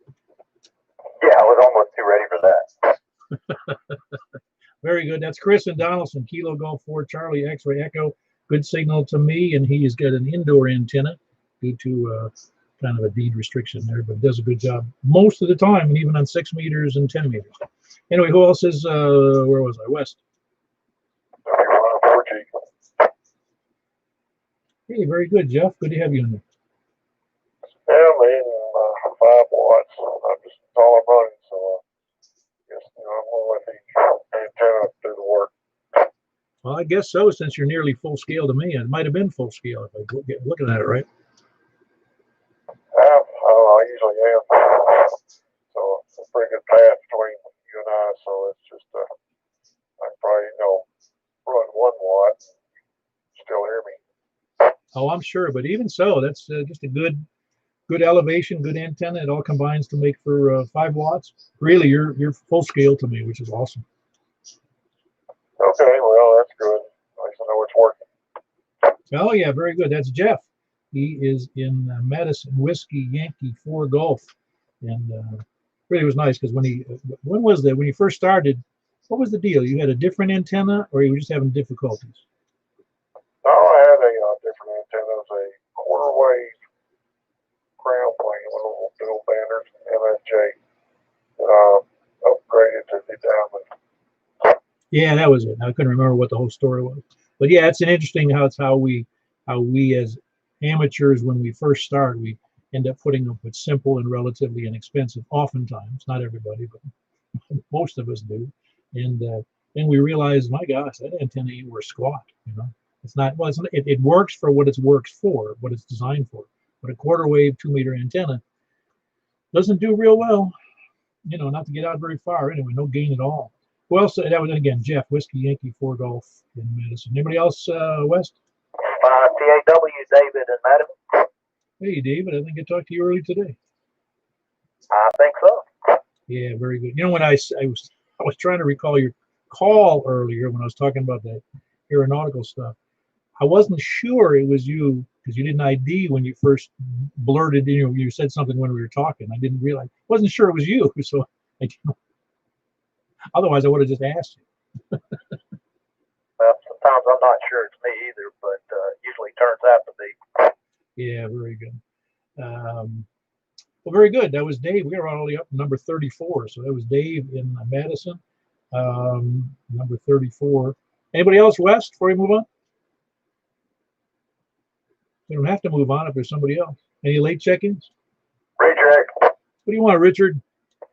Yeah, I was almost too ready for that. Very good. That's Chris and Donaldson, Kilo Golf 4 Charlie X-Ray Echo. Good signal to me, and he has got an indoor antenna due to kind of a deed restriction there, but does a good job most of the time, and even on 6 meters and 10 meters. Anyway, who else is, where was I? West. Hey, very good, Jeff. Good to have you in there. Yeah, man, 5 watts. That's all I'm running, so I guess I'm going to let the antenna do the work. Well, I guess so, since you're nearly full scale to me. It might have been full scale if I get looking at it right. I usually am. So it's a pretty good path between you and I. so it's just I probably run 1 watt. Still hear me? Oh, I'm sure, but even so, that's just a good elevation, good antenna. It all combines to make for 5 watts. Really, you're full scale to me, which is awesome. Okay, well that's good. At least I know it's working. Oh yeah, very good. That's Jeff. He is in Madison Whiskey Yankee 4 Golf, and really was nice because when was that? When you first started, what was the deal? You had a different antenna, or you were just having difficulties? No, I had a different antennas, a quarter wave crown plane with little banners, MSJ. Upgraded to the diamond. Yeah, that was it. I couldn't remember what the whole story was, but yeah, it's an interesting how we as amateurs, when we first start, we end up putting up with simple and relatively inexpensive. Oftentimes, not everybody, but most of us do, and then we realize, my gosh, that antenna ain't worth squat. It's not. Well, it works for what it works for, what it's designed for. But a quarter wave 2-meter antenna doesn't do real well. Not to get out very far. Anyway, no gain at all. Who else? That was, again, Jeff, Whiskey Yankee 4 Golf in Madison. Anybody else, West? TAW, David and Madam. Hey, David, I think I talked to you early today. I think so. Yeah, very good. When I was trying to recall your call earlier when I was talking about that aeronautical stuff. I wasn't sure it was you because you didn't ID when you first blurted. You said something when we were talking. I didn't realize. Wasn't sure it was you. So otherwise, I would have just asked you. Well, sometimes I'm not sure it's me either, but usually turns out to be. Yeah, very good. Well, very good. That was Dave. We were all the way up to number 34. So that was Dave in Madison, number 34. Anybody else, West, before we move on? We don't have to move on if there's somebody else. Any late check-ins? Recheck. What do you want, Richard?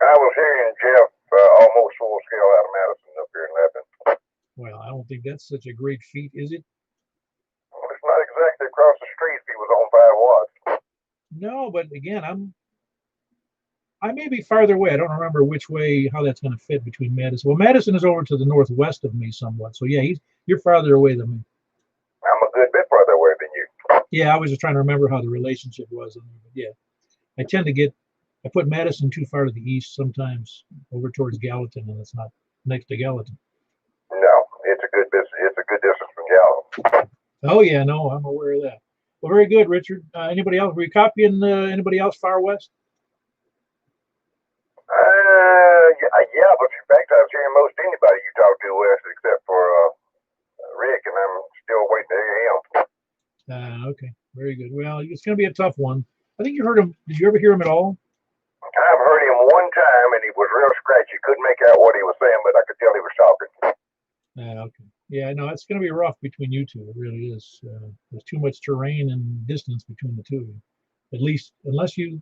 I was hearing Jeff almost full scale out of Madison up here in Lebanon. Well, I don't think that's such a great feat, is it? Well, it's not exactly across the street if he was on 5 watts. No, but again, I may be farther away. I don't remember which way, how that's going to fit between Madison. Well, Madison is over to the northwest of me somewhat. So yeah, you're farther away than me. I'm a good bit farther away than you. Yeah, I was just trying to remember how the relationship was. Yeah, I put Madison too far to the east sometimes, over towards Gallatin, and it's not next to Gallatin. No, it's a good business. It's a good distance from Gallatin. Oh yeah, no, I'm aware of that. Well, very good, Richard. Anybody else? Were you copying anybody else far west? Yeah, but in fact, I was hearing most anybody you talk to west, except for Rick, and I'm still waiting to hear him. Okay, very good. Well, it's going to be a tough one. I think you heard him. Did you ever hear him at all? I've heard him one time, and he was real scratchy. Couldn't make out what he was saying, but I could tell he was talking. Okay. Yeah, no, it's going to be rough between you two. It really is. There's too much terrain and distance between the two of you. At least, unless you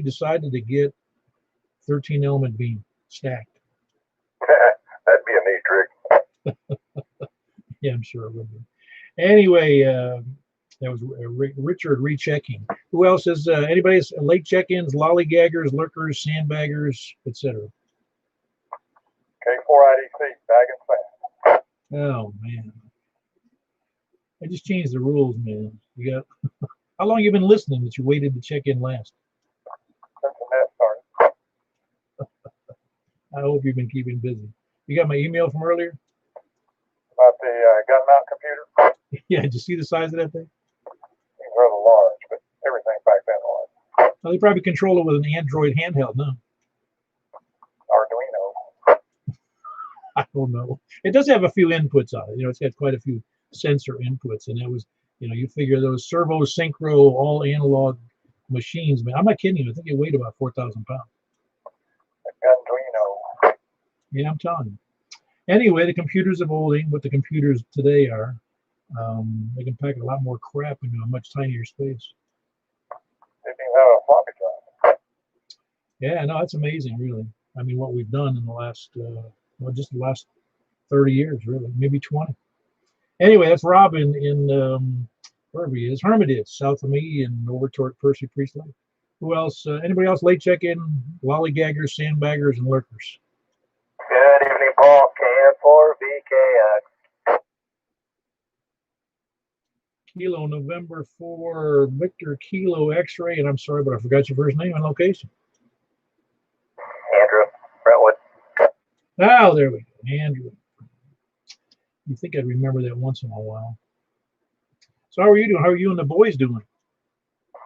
decided to get 13 element beam stacked. That'd be a neat trick. Yeah, I'm sure it would be. Anyway, that was Richard rechecking. Who else is anybody's late check-ins, lollygaggers, lurkers, sandbaggers, etc.? K4IDC, bag and fast. Oh man, I just changed the rules, man. You got how long you been listening that you waited to check in last? Since the net started. I hope you've been keeping busy. You got my email from earlier? About the gun mount computer? Yeah, did you see the size of that thing? It's rather large, but everything back then was. Well, they probably control it with an Android handheld, no? Arduino. I don't know. It does have a few inputs on it. It's got quite a few sensor inputs, and that was, you figure those servo synchro all analog machines, man. I'm not kidding you. I think it weighed about 4,000 pounds. Arduino. Yeah, I'm telling you. Anyway, the computers of old ain't what the computers today are. They can pack a lot more crap into a much tinier space. They didn't have a floppy drive. Yeah, no, that's amazing, really. I mean, what we've done in the last, just the last 30 years, really, maybe 20. Anyway, that's Rob in wherever he is, Hermitage, south of me, and over toward Percy Priest Lake. Who else? Anybody else late check-in? Lollygaggers, sandbaggers, and lurkers. Paul, KN4VKX. Kilo November 4 Victor Kilo X-ray, and I'm sorry, but I forgot your first name and location. Andrew, Brentwood. Oh, there we go, Andrew. You think I'd remember that once in a while. So how are you doing? How are you and the boys doing?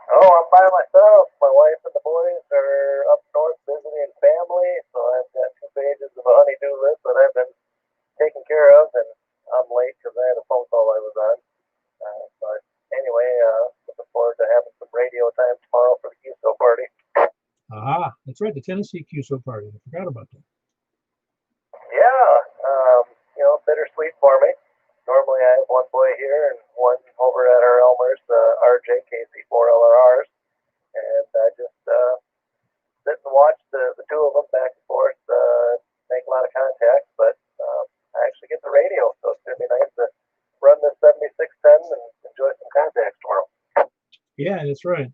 Oh, I'm by myself. My wife and the boys are up north visiting family, so I've got 2 pages of a honey-do list that I've been taking care of, and I'm late because I had a phone call I was on. But anyway, looking forward to having some radio time tomorrow for the QSO party. Aha, that's right, the Tennessee QSO party. I forgot about that. Yeah, bittersweet for me. Normally I have one boy here and one over at our Elmer's, RJ KC4LRRs, and I just sit and watch the 2 of them back and forth, make a lot of contacts, but I actually get the radio, so it's going to be nice to run this 7610 and enjoy some contacts tomorrow. Yeah, that's right.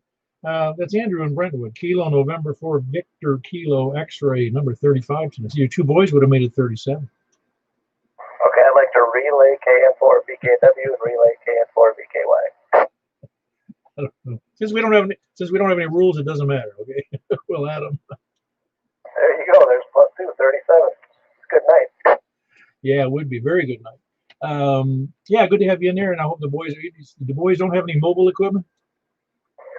That's Andrew in Brentwood. Kilo November 4 Victor Kilo X-ray number 35. So your 2 boys would have made it 37. Okay, I'd like to relay KN4VKW and relay KN4VKY. I don't know. Since we don't have any rules, it doesn't matter. Okay, we'll add them. There you go. There's +2, 37. Good night. Yeah, it would be a very good night. Yeah, good to have you in there, and I hope the boys don't have any mobile equipment.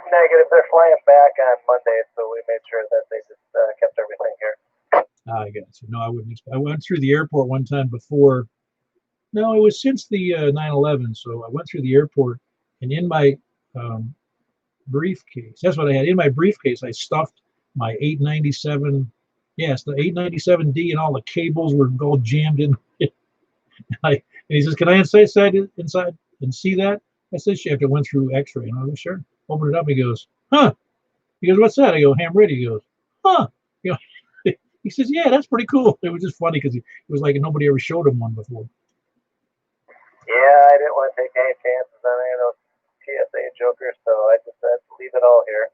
Negative. They're flying back on Monday, so we made sure that they just kept everything here. I guess. No, I wouldn't expect. I went through the airport one time before. No, it was since the 9/11. So I went through the airport, and in my briefcase, that's what I had. In my briefcase, I stuffed my 897. Yes, the 897D, and all the cables were all jammed in. And he says, "Can I inside and see that?" I said, "She after went through X-ray." And I was sure. Opened it up. He goes, "Huh?" He goes, "What's that?" I go, "Ham ready." He goes, "Huh?" You know, he says, "Yeah, that's pretty cool." It was just funny because it was like nobody ever showed him one before. Yeah, I didn't want to take any chances on any of those TSA jokers, so I just had to leave it all here.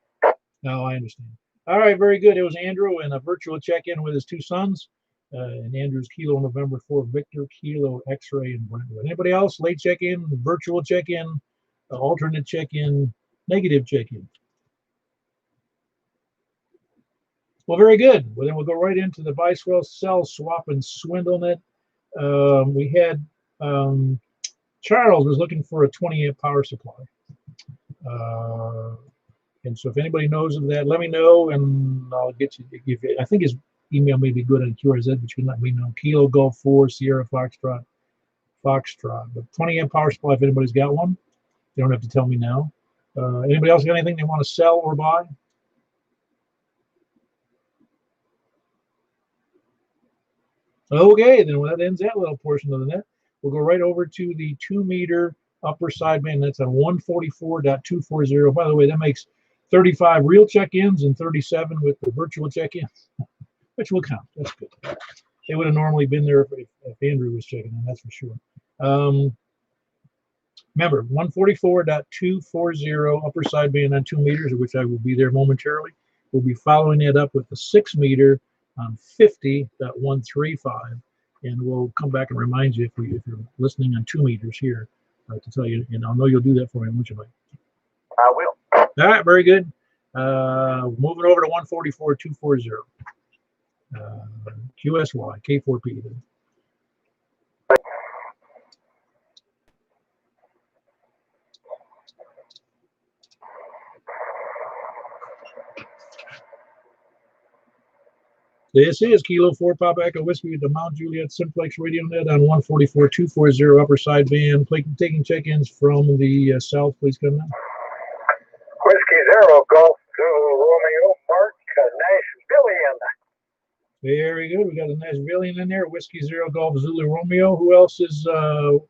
No, I understand. All right, very good. It was Andrew and a virtual check-in with his 2 sons. And Andrew's Kilo November 4 Victor Kilo X-ray in Brentwood. Anybody else? Late check-in, virtual check-in, alternate check-in, negative check-in. Well, very good. Well, then we'll go right into the buy, sell, swap, and swindle net. We had Charles was looking for a 20-amp power supply. And so if anybody knows of that, let me know, and I'll get you. I think his email may be good on QRZ, but you can let me know. Kilo Golf 4 Sierra Foxtrot. But 20-amp power supply, if anybody's got one, you don't have to tell me now. Anybody else got anything they want to sell or buy? Okay, then that ends that little portion of the net. We'll go right over to the 2-meter upper sideband. That's on 144.240. By the way, that makes 35 real check-ins and 37 with the virtual check-ins, which will count. That's good. They would have normally been there if Andrew was checking in, that's for sure. Remember, 144.240 upper sideband on 2 meters, of which I will be there momentarily. We'll be following it up with the 6-meter on 50.135, and we'll come back and remind you if you're listening on 2 meters here to tell you, and I know you'll do that for me, won't you, Mike? I will. All right, very good. Moving over to 144.240. QSY, K4P. This is Kilo 4 Pop Echo Whiskey with the Mount Juliet Simplex Radio Net on 144.240 upper sideband. Taking check-ins from the south. Please come in. Whiskey 0 Golf Romeo Mark Nashvillian. Very good. We got a Nashvillian in there. Whiskey 0 Golf Zulu Romeo. Who else is south?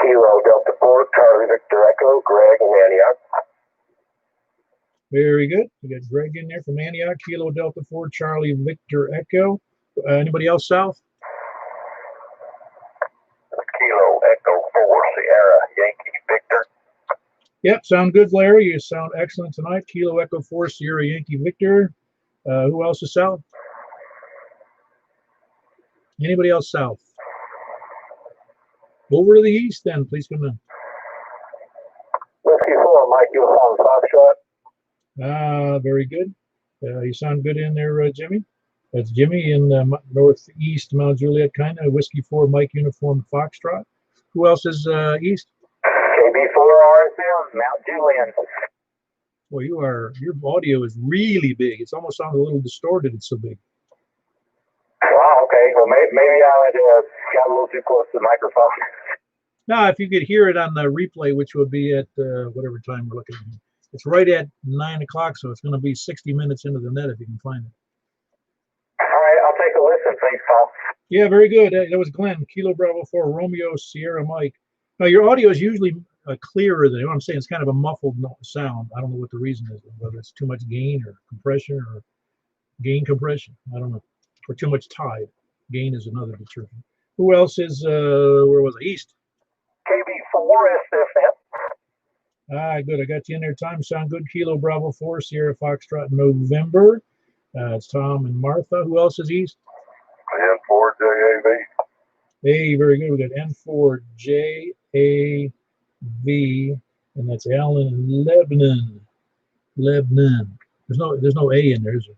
Kilo Delta 4 Charlie Victor Echo Greg and Antioch. Very good. We got Greg in there from Antioch. Kilo Delta 4 Charlie Victor Echo. Anybody else south? Kilo Echo 4 Sierra Yankee Victor. Yep, sound good, Larry. You sound excellent tonight. Kilo Echo 4 Sierra Yankee Victor. Who else is south? Anybody else south? Over to the east then, please come in. Whiskey 4, Mike Uniform Foxtrot. Very good. You sound good in there, Jimmy. That's Jimmy in northeast Mount Juliet, kind of. Whiskey 4, Mike Uniform Foxtrot. Who else is east? KB4 RSM, Mount Juliet. Well, your audio is really big. It almost sounds a little distorted. It's so big. Wow, okay. Well, maybe I got a little too close to the microphone. Now, if you could hear it on the replay, which would be at whatever time we're looking at. It's right at 9 o'clock, so it's going to be 60 minutes into the net if you can find it. All right, I'll take a listen. Thanks, Paul. Yeah, very good. That was Glenn, Kilo Bravo 4, Romeo, Sierra Mike. Now, your audio is usually clearer than what I'm saying. It's kind of a muffled sound. I don't know what the reason is, whether it's too much gain or compression or gain compression. I don't know. Or too much tide. Gain is another determinant. Who else is, where was I? East. KB4 SFM. Good. I got you in there. Time sound good. Kilo Bravo 4, Sierra Foxtrot, November. It's Tom and Martha. Who else is east? N4JAV. Hey, very good. We got N4JAV, and that's Alan Lebanon. Lebanon. There's no A in there, is there?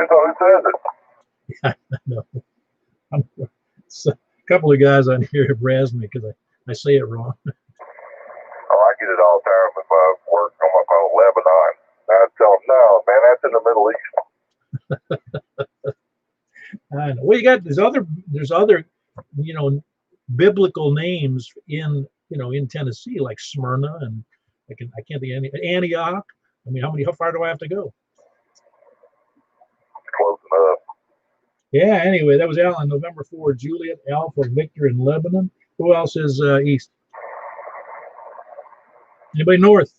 Who says it? Yeah, no. A couple of guys on here have razzed me because I say it wrong. Oh, I get it all the time if I work on my phone, Lebanon. I tell them, no, man, that's in the Middle East. I know. Well, you got there's other, biblical names in Tennessee, like Smyrna, and I can't think of any, Antioch. I mean, how far do I have to go? Close enough. Yeah, anyway, that was Alan, November 4, Juliet, Alpha, Victor in Lebanon. Who else is east? Anybody north?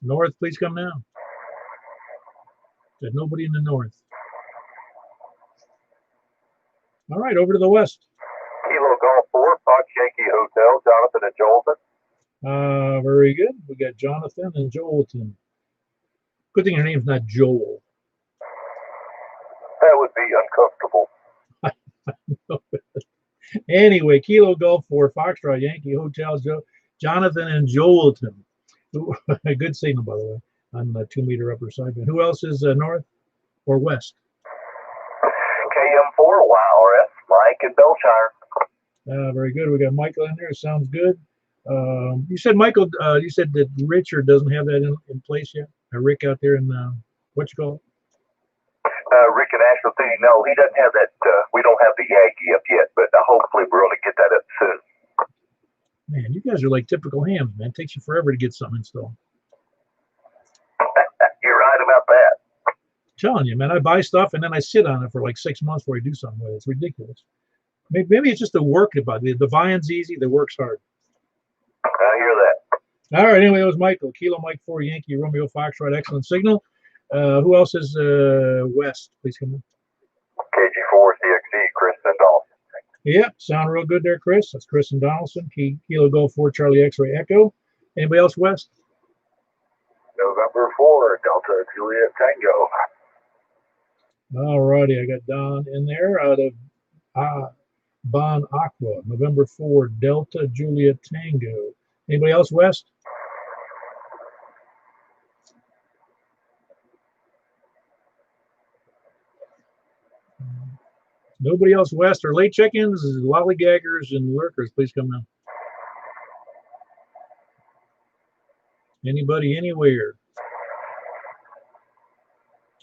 North, please come down. There's nobody in the north. All right, over to the west. Kilo Golf 4, Fox Yankee Hotel, Jonathan and Jolton. Very good. We got Jonathan and Joelton. Good thing your name's not Joel. That would be uncomfortable. Anyway, Kilo Golf 4, Foxtrot, Yankee Hotel, Jonathan and Joelton. A good signal, by the way, on the 2 meter upper side. But who else is north or west? KM4, YRS, Mike and Belshire. Very good. We got Michael in there. Sounds good. You said, Michael, you said that Richard doesn't have that in place yet? Rick out there in, what you call it? Rick in Asheville City, no, he doesn't have that. We don't have the Yankee up yet, but hopefully we're going to get that up soon. Man, you guys are like typical hams, man. It takes you forever to get something installed. You're right about that. I'm telling you, man, I buy stuff and then I sit on it for like 6 months before I do something with it. It's ridiculous. Maybe it's just the work about it. The buying's easy, the work's hard. I hear that. All right, anyway, that was Michael. Kilo Mike 4, Yankee Romeo Foxtrot, excellent signal. Who else is west? Please come in. KG4 CXE, Chris and Dawson. Yeah, sound real good there, Chris. That's Chris and Donaldson. Kilo Golf 4, Charlie X-Ray Echo. Anybody else west? November 4, Delta Juliet Tango. All righty, I got Don in there out of Bon Aqua. November 4, Delta Juliet Tango. Anybody else west? Nobody else west. Or late check-ins, lollygaggers, and lurkers. Please come down. Anybody, anywhere?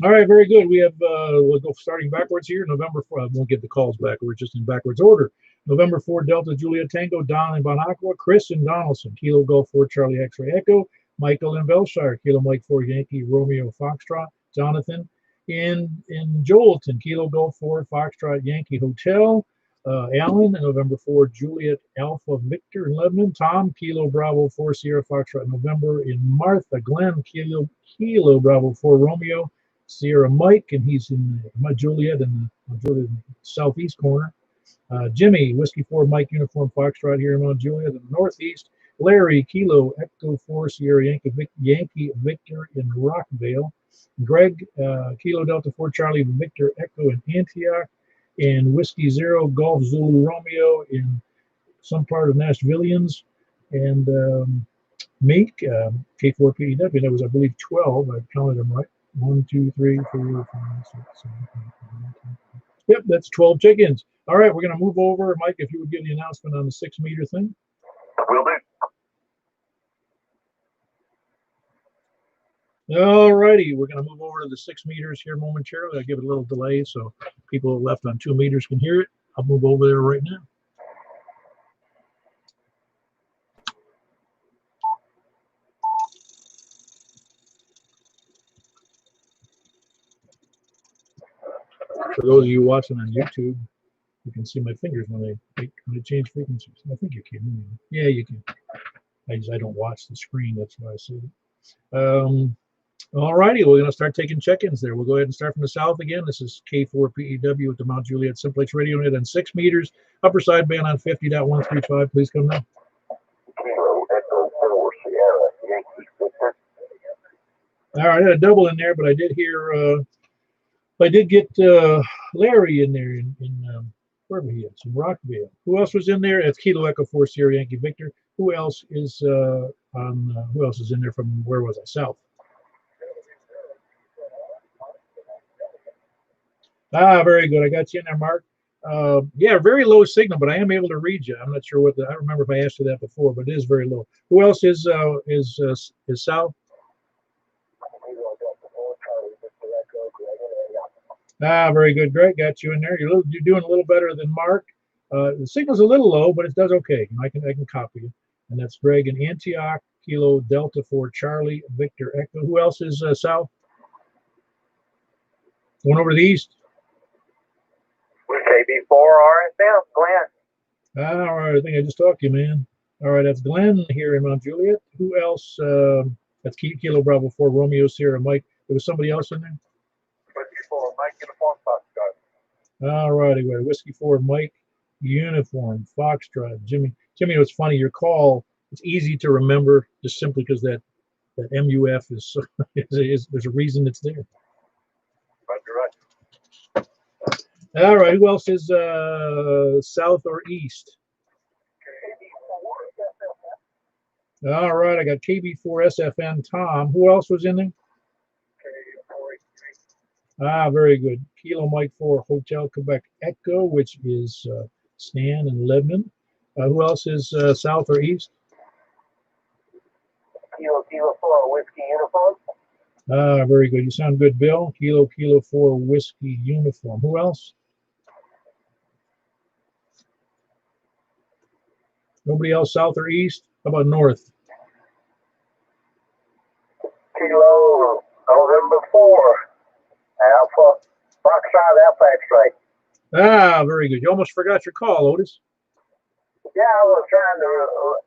All right, very good. We have, we'll go starting backwards here. November 4, I won't get the calls back. We're just in backwards order. November 4, Delta Juliet Tango, Don and Bon Aqua, Chris and Donaldson, Kilo Golf 4, Charlie X-Ray Echo, Michael and Belshire, Kilo Mike 4, Yankee Romeo Foxtrot, Jonathan in Joelton, Kilo Golf 4, Foxtrot, Yankee Hotel, Alan, November 4, Juliet Alpha Victor in Lebanon, Tom, Kilo Bravo 4, Sierra Foxtrot, November in Martha, Glenn, Kilo Bravo 4, Romeo, Sierra Mike, and he's in Juliet in the southeast corner. Jimmy, Whiskey 4, Mike Uniform Foxtrot here in Mount Juliet in the northeast. Larry, Kilo Echo 4, Sierra Yankee Victor in Rockvale. Greg, Kilo Delta 4 Charlie Victor Echo in Antioch, and Whiskey Zero Golf Zulu Romeo in some part of Nashvillians, and Meek, K4PEW. That was, I believe, 12. I counted them right. 1, 2, 3, 4, 5, 6, 7, 8, 9, 10. Yep, that's 12 check-ins. All right, we're going to move over. Mike, if you would give the announcement on the 6-meter thing. Will do. All righty, we're going to move over to the 6 meters here momentarily. I'll give it a little delay so people left on 2 meters can hear it. I'll move over there right now. For those of you watching on YouTube, you can see my fingers when they change frequencies. I think you can. Yeah, you can. I don't watch the screen. That's why I say it. All righty, we're going to start taking check-ins there. We'll go ahead and start from the south again. This is K4PEW with the Mount Juliet Simplex radio unit on 6 meters. Upper sideband on 50.135. Please come now. Kilo Echo 4 Sierra Yankee Victor. All right, I had a double in there, but I did hear, I did get Larry in there in wherever he is, in Rockville. Who else was in there? It's Kilo Echo 4 Sierra Yankee Victor. Who else is who else is in there from, where was I? South. Ah, very good. I got you in there, Mark. Yeah, very low signal, but I am able to read you. I'm not sure what I remember if I asked you that before, but it is very low. Who else is south? Ah, very good, Greg. Got you in there. You're doing a little better than Mark. The signal's a little low, but it does okay. I can copy you. And that's Greg in Antioch, Kilo Delta 4 Charlie Victor Echo. Who else is south? Going over to the east. KB4 RSM, Glenn. All right, I think I just talked to you, man. All right, that's Glenn here in Mount Juliet. Who else? That's Kilo Bravo 4 Romeo Sierra Mike. There was somebody else in there? Whiskey 4 Mike Uniform Foxtrot. All right, I got Whiskey 4 Mike Uniform Foxtrot. Jimmy, what's funny, your call, it's easy to remember just simply because that MUF is there's a reason it's there. Right. All right, who else is south or east? All right, I got KB4 SFN Tom. Who else was in there? Ah, very good. Kilo Mike 4 Hotel Quebec Echo, which is Stan and Lebanon. Who else is south or east? Kilo 4 Whiskey Uniform. Ah, very good. You sound good, Bill. Kilo 4 Whiskey Uniform. Who else? Nobody else south or east? How about north? Kilo November 4 Alpha Foxtrot Alpha X-Ray. Ah, very good. You almost forgot your call, Otis. Yeah, I was trying to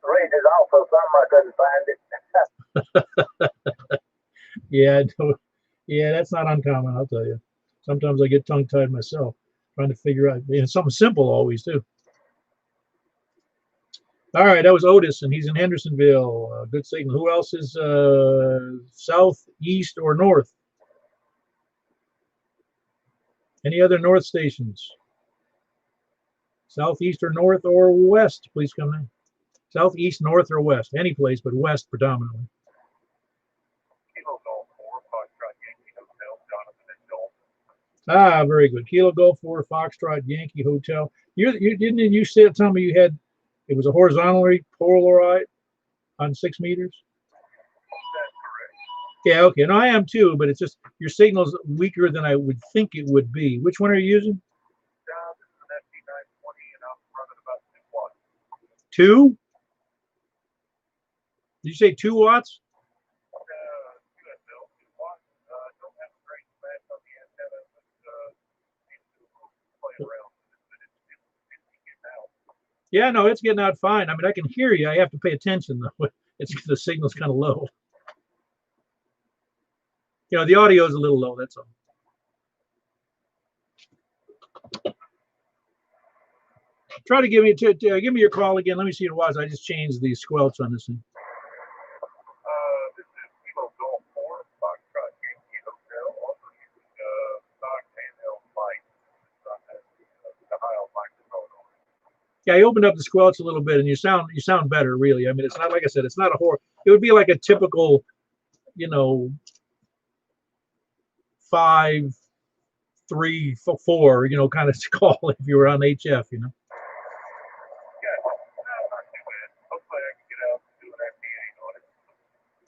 read it off of something. I couldn't find it. Yeah, that's not uncommon, I'll tell you. Sometimes I get tongue-tied myself, trying to figure out, and something simple always, too. All right, that was Otis, and he's in Hendersonville. Good signal. Who else is south, east, or north? Any other north stations? South, east, or north, or west? Please come in. South, east, north, or west? Any place, but west predominantly. Kilo Golf 4 Foxtrot Yankee Hotel, Jonathan and Joel. Ah, very good. Kilo Golf 4 Foxtrot Yankee Hotel. You didn't you tell me you had, it was a horizontally polarized on 6 meters? That's correct. Yeah, okay. No, I am too, but it's just your signal's weaker than I would think it would be. Which one are you using? This is an FD920 and I'm running about 2 watts. 2? Did you say 2 watts? Good, Bill. 2 watts. Don't have a great smash on the antenna, but play around with it. But it's getting out. Yeah, no, it's getting out fine. I mean, I can hear you. I have to pay attention though. It's the signal's kind of low. You know, the audio is a little low. That's all. Try to give me your call again. Let me see what it was. I just changed the squelch on this thing. This is Kilo Golf 4 Foxtrot Yankee Yeah, I opened up the squelch a little bit, and you sound better, really. I mean, it's not like I said, it's not a horror. It would be like a typical, 5, 3, 4, kind of call if you were on HF,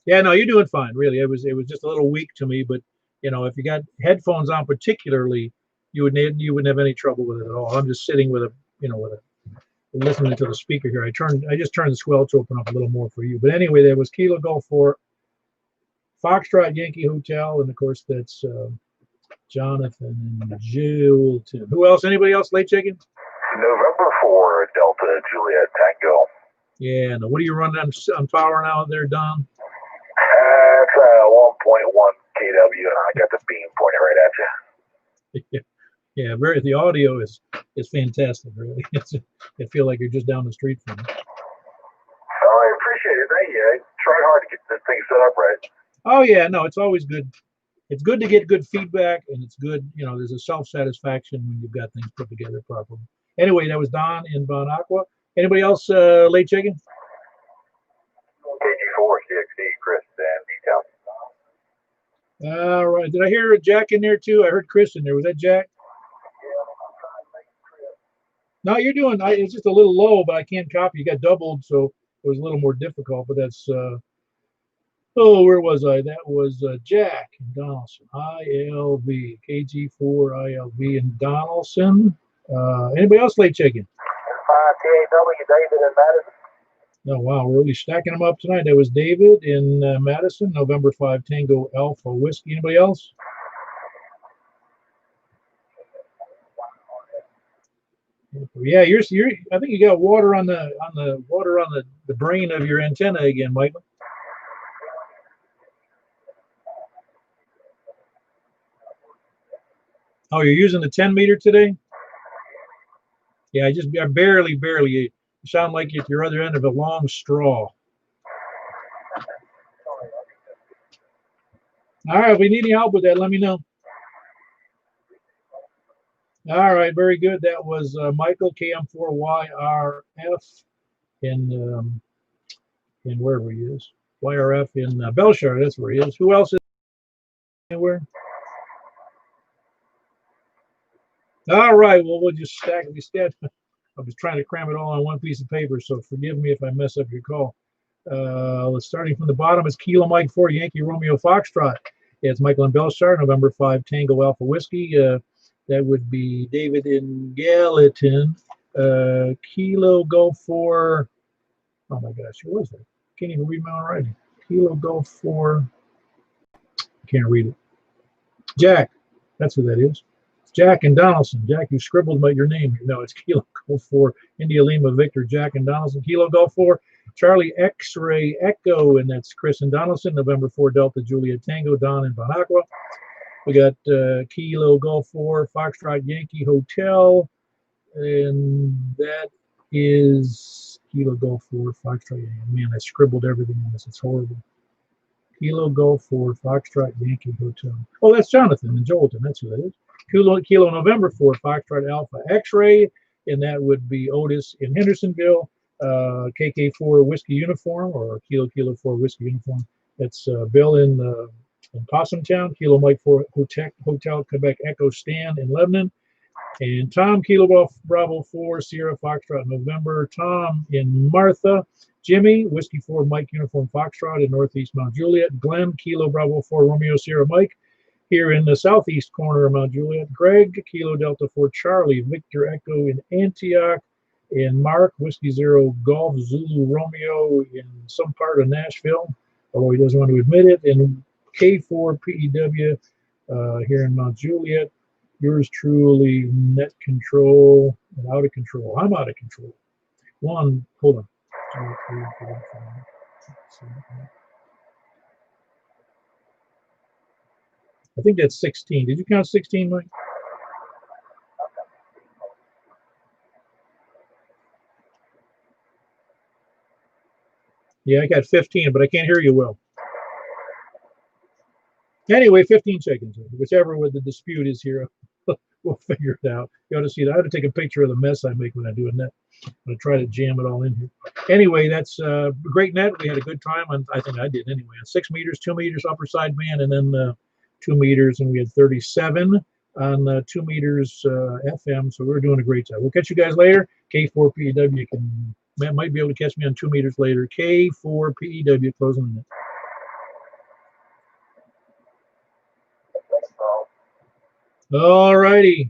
Yeah, no, you're doing fine, really. It was just a little weak to me, but if you got headphones on, particularly, you wouldn't have any trouble with it at all. I'm just sitting with listening to the speaker here. I just turned the squelch open up a little more for you. But anyway, there was Kilo Golf 4, Foxtrot Yankee Hotel, and of course that's Jonathan Juliet. Who else? Anybody else late checking? November 4, Delta Juliet Tango. Yeah. Now, what are you running on power now there, Don? That's 1.1 kW, and I got the beam pointed right at you. Yeah, the audio is fantastic, really. I feel like you're just down the street from me. Oh, I appreciate it. Thank you. I tried hard to get this thing set up right. Oh yeah, no, it's always good. It's good to get good feedback, and it's good, there's a self-satisfaction when you've got things put together properly. Anyway, that was Don in Bon Aqua. Anybody else late checking? KG4, CXD, Chris, and details. All right. Did I hear Jack in there too? I heard Chris in there. Was that Jack? No, you're doing. It's just a little low, but I can't copy. You got doubled, so it was a little more difficult. But that's. Where was I? That was Jack Donaldson, ILV, KG4 ILV and Donaldson. Anybody else late checking? 5TAW, David and Madison. Oh, wow. We're really stacking them up tonight. That was David in Madison, November 5 Tango Alpha Whiskey. Anybody else? Yeah, you're. I think you got water on the brain of your antenna again, Michael. Oh, you're using the 10 meter today? Yeah, I barely. You sound like you're at your other end of a long straw. All right, if we need any help with that, let me know. All right, very good. That was Michael, KM4YRF in wherever he is. YRF in Belshire, that's where he is. Who else is anywhere? All right, well, we'll just stack it instead. I was trying to cram it all on one piece of paper, so forgive me if I mess up your call. Starting from the bottom is Kilo Mike 4 Yankee Romeo Foxtrot. It's Michael and Belshire, November 5 Tango Alpha Whiskey. That would be David in Gallatin. Kilo Golf 4. Oh my gosh, who was that? Can't even read my own writing. Kilo Golf 4. Can't read it. Jack. That's who that is. Jack and Donaldson. Jack, you scribbled about your name. No, it's Kilo Golf 4. India Lima Victor, Jack and Donaldson. Kilo Golf 4. Charlie X-Ray Echo, and that's Chris and Donaldson. November 4 Delta Juliet Tango, Don and Bon Aqua. We got Kilo Golf 4 Foxtrot Yankee Hotel, and that is Kilo Golf 4 Foxtrot Yankee. Man, I scribbled everything on this. It's horrible. Kilo Golf 4 Foxtrot Yankee Hotel. Oh, that's Jonathan in Jolton. That's who that is. Kilo November 4 Foxtrot Alpha X-Ray, and that would be Otis in Hendersonville. KK4 Whiskey Uniform, or Kilo 4 Whiskey Uniform. That's Bill in Possum Town. Kilo Mike 4 Hotel Quebec Echo Stan in Lebanon. And Tom Kilo Bravo 4 Sierra Foxtrot November. Tom in Martha. Jimmy Whiskey 4 Mike Uniform Foxtrot in Northeast Mount Juliet. Glenn Kilo Bravo 4 Romeo Sierra Mike here in the southeast corner of Mount Juliet. Greg Kilo Delta 4 Charlie Victor Echo in Antioch. And Mark Whiskey 0 Golf Zulu Romeo in some part of Nashville, although he doesn't want to admit it. And K4 PEW here in Mount Juliet. Yours truly, net control and out of control. I'm out of control. Hold on. I think that's 16. Did you count 16, Mike? Yeah, I got 15, but I can't hear you well. Anyway, 15 seconds. Whichever the dispute is here, we'll figure it out. You ought to see that. I ought to take a picture of the mess I make when I do a net. I'm going to try to jam it all in here. Anyway, that's a great net. We had a good time. I think I did anyway. 6 meters, 2 meters upper side band, and then 2 meters, and we had 37 on 2 meters FM. So we were doing a great job. We'll catch you guys later. K4PEW. You can might be able to catch me on 2 meters later. K4PEW closing the net. All righty.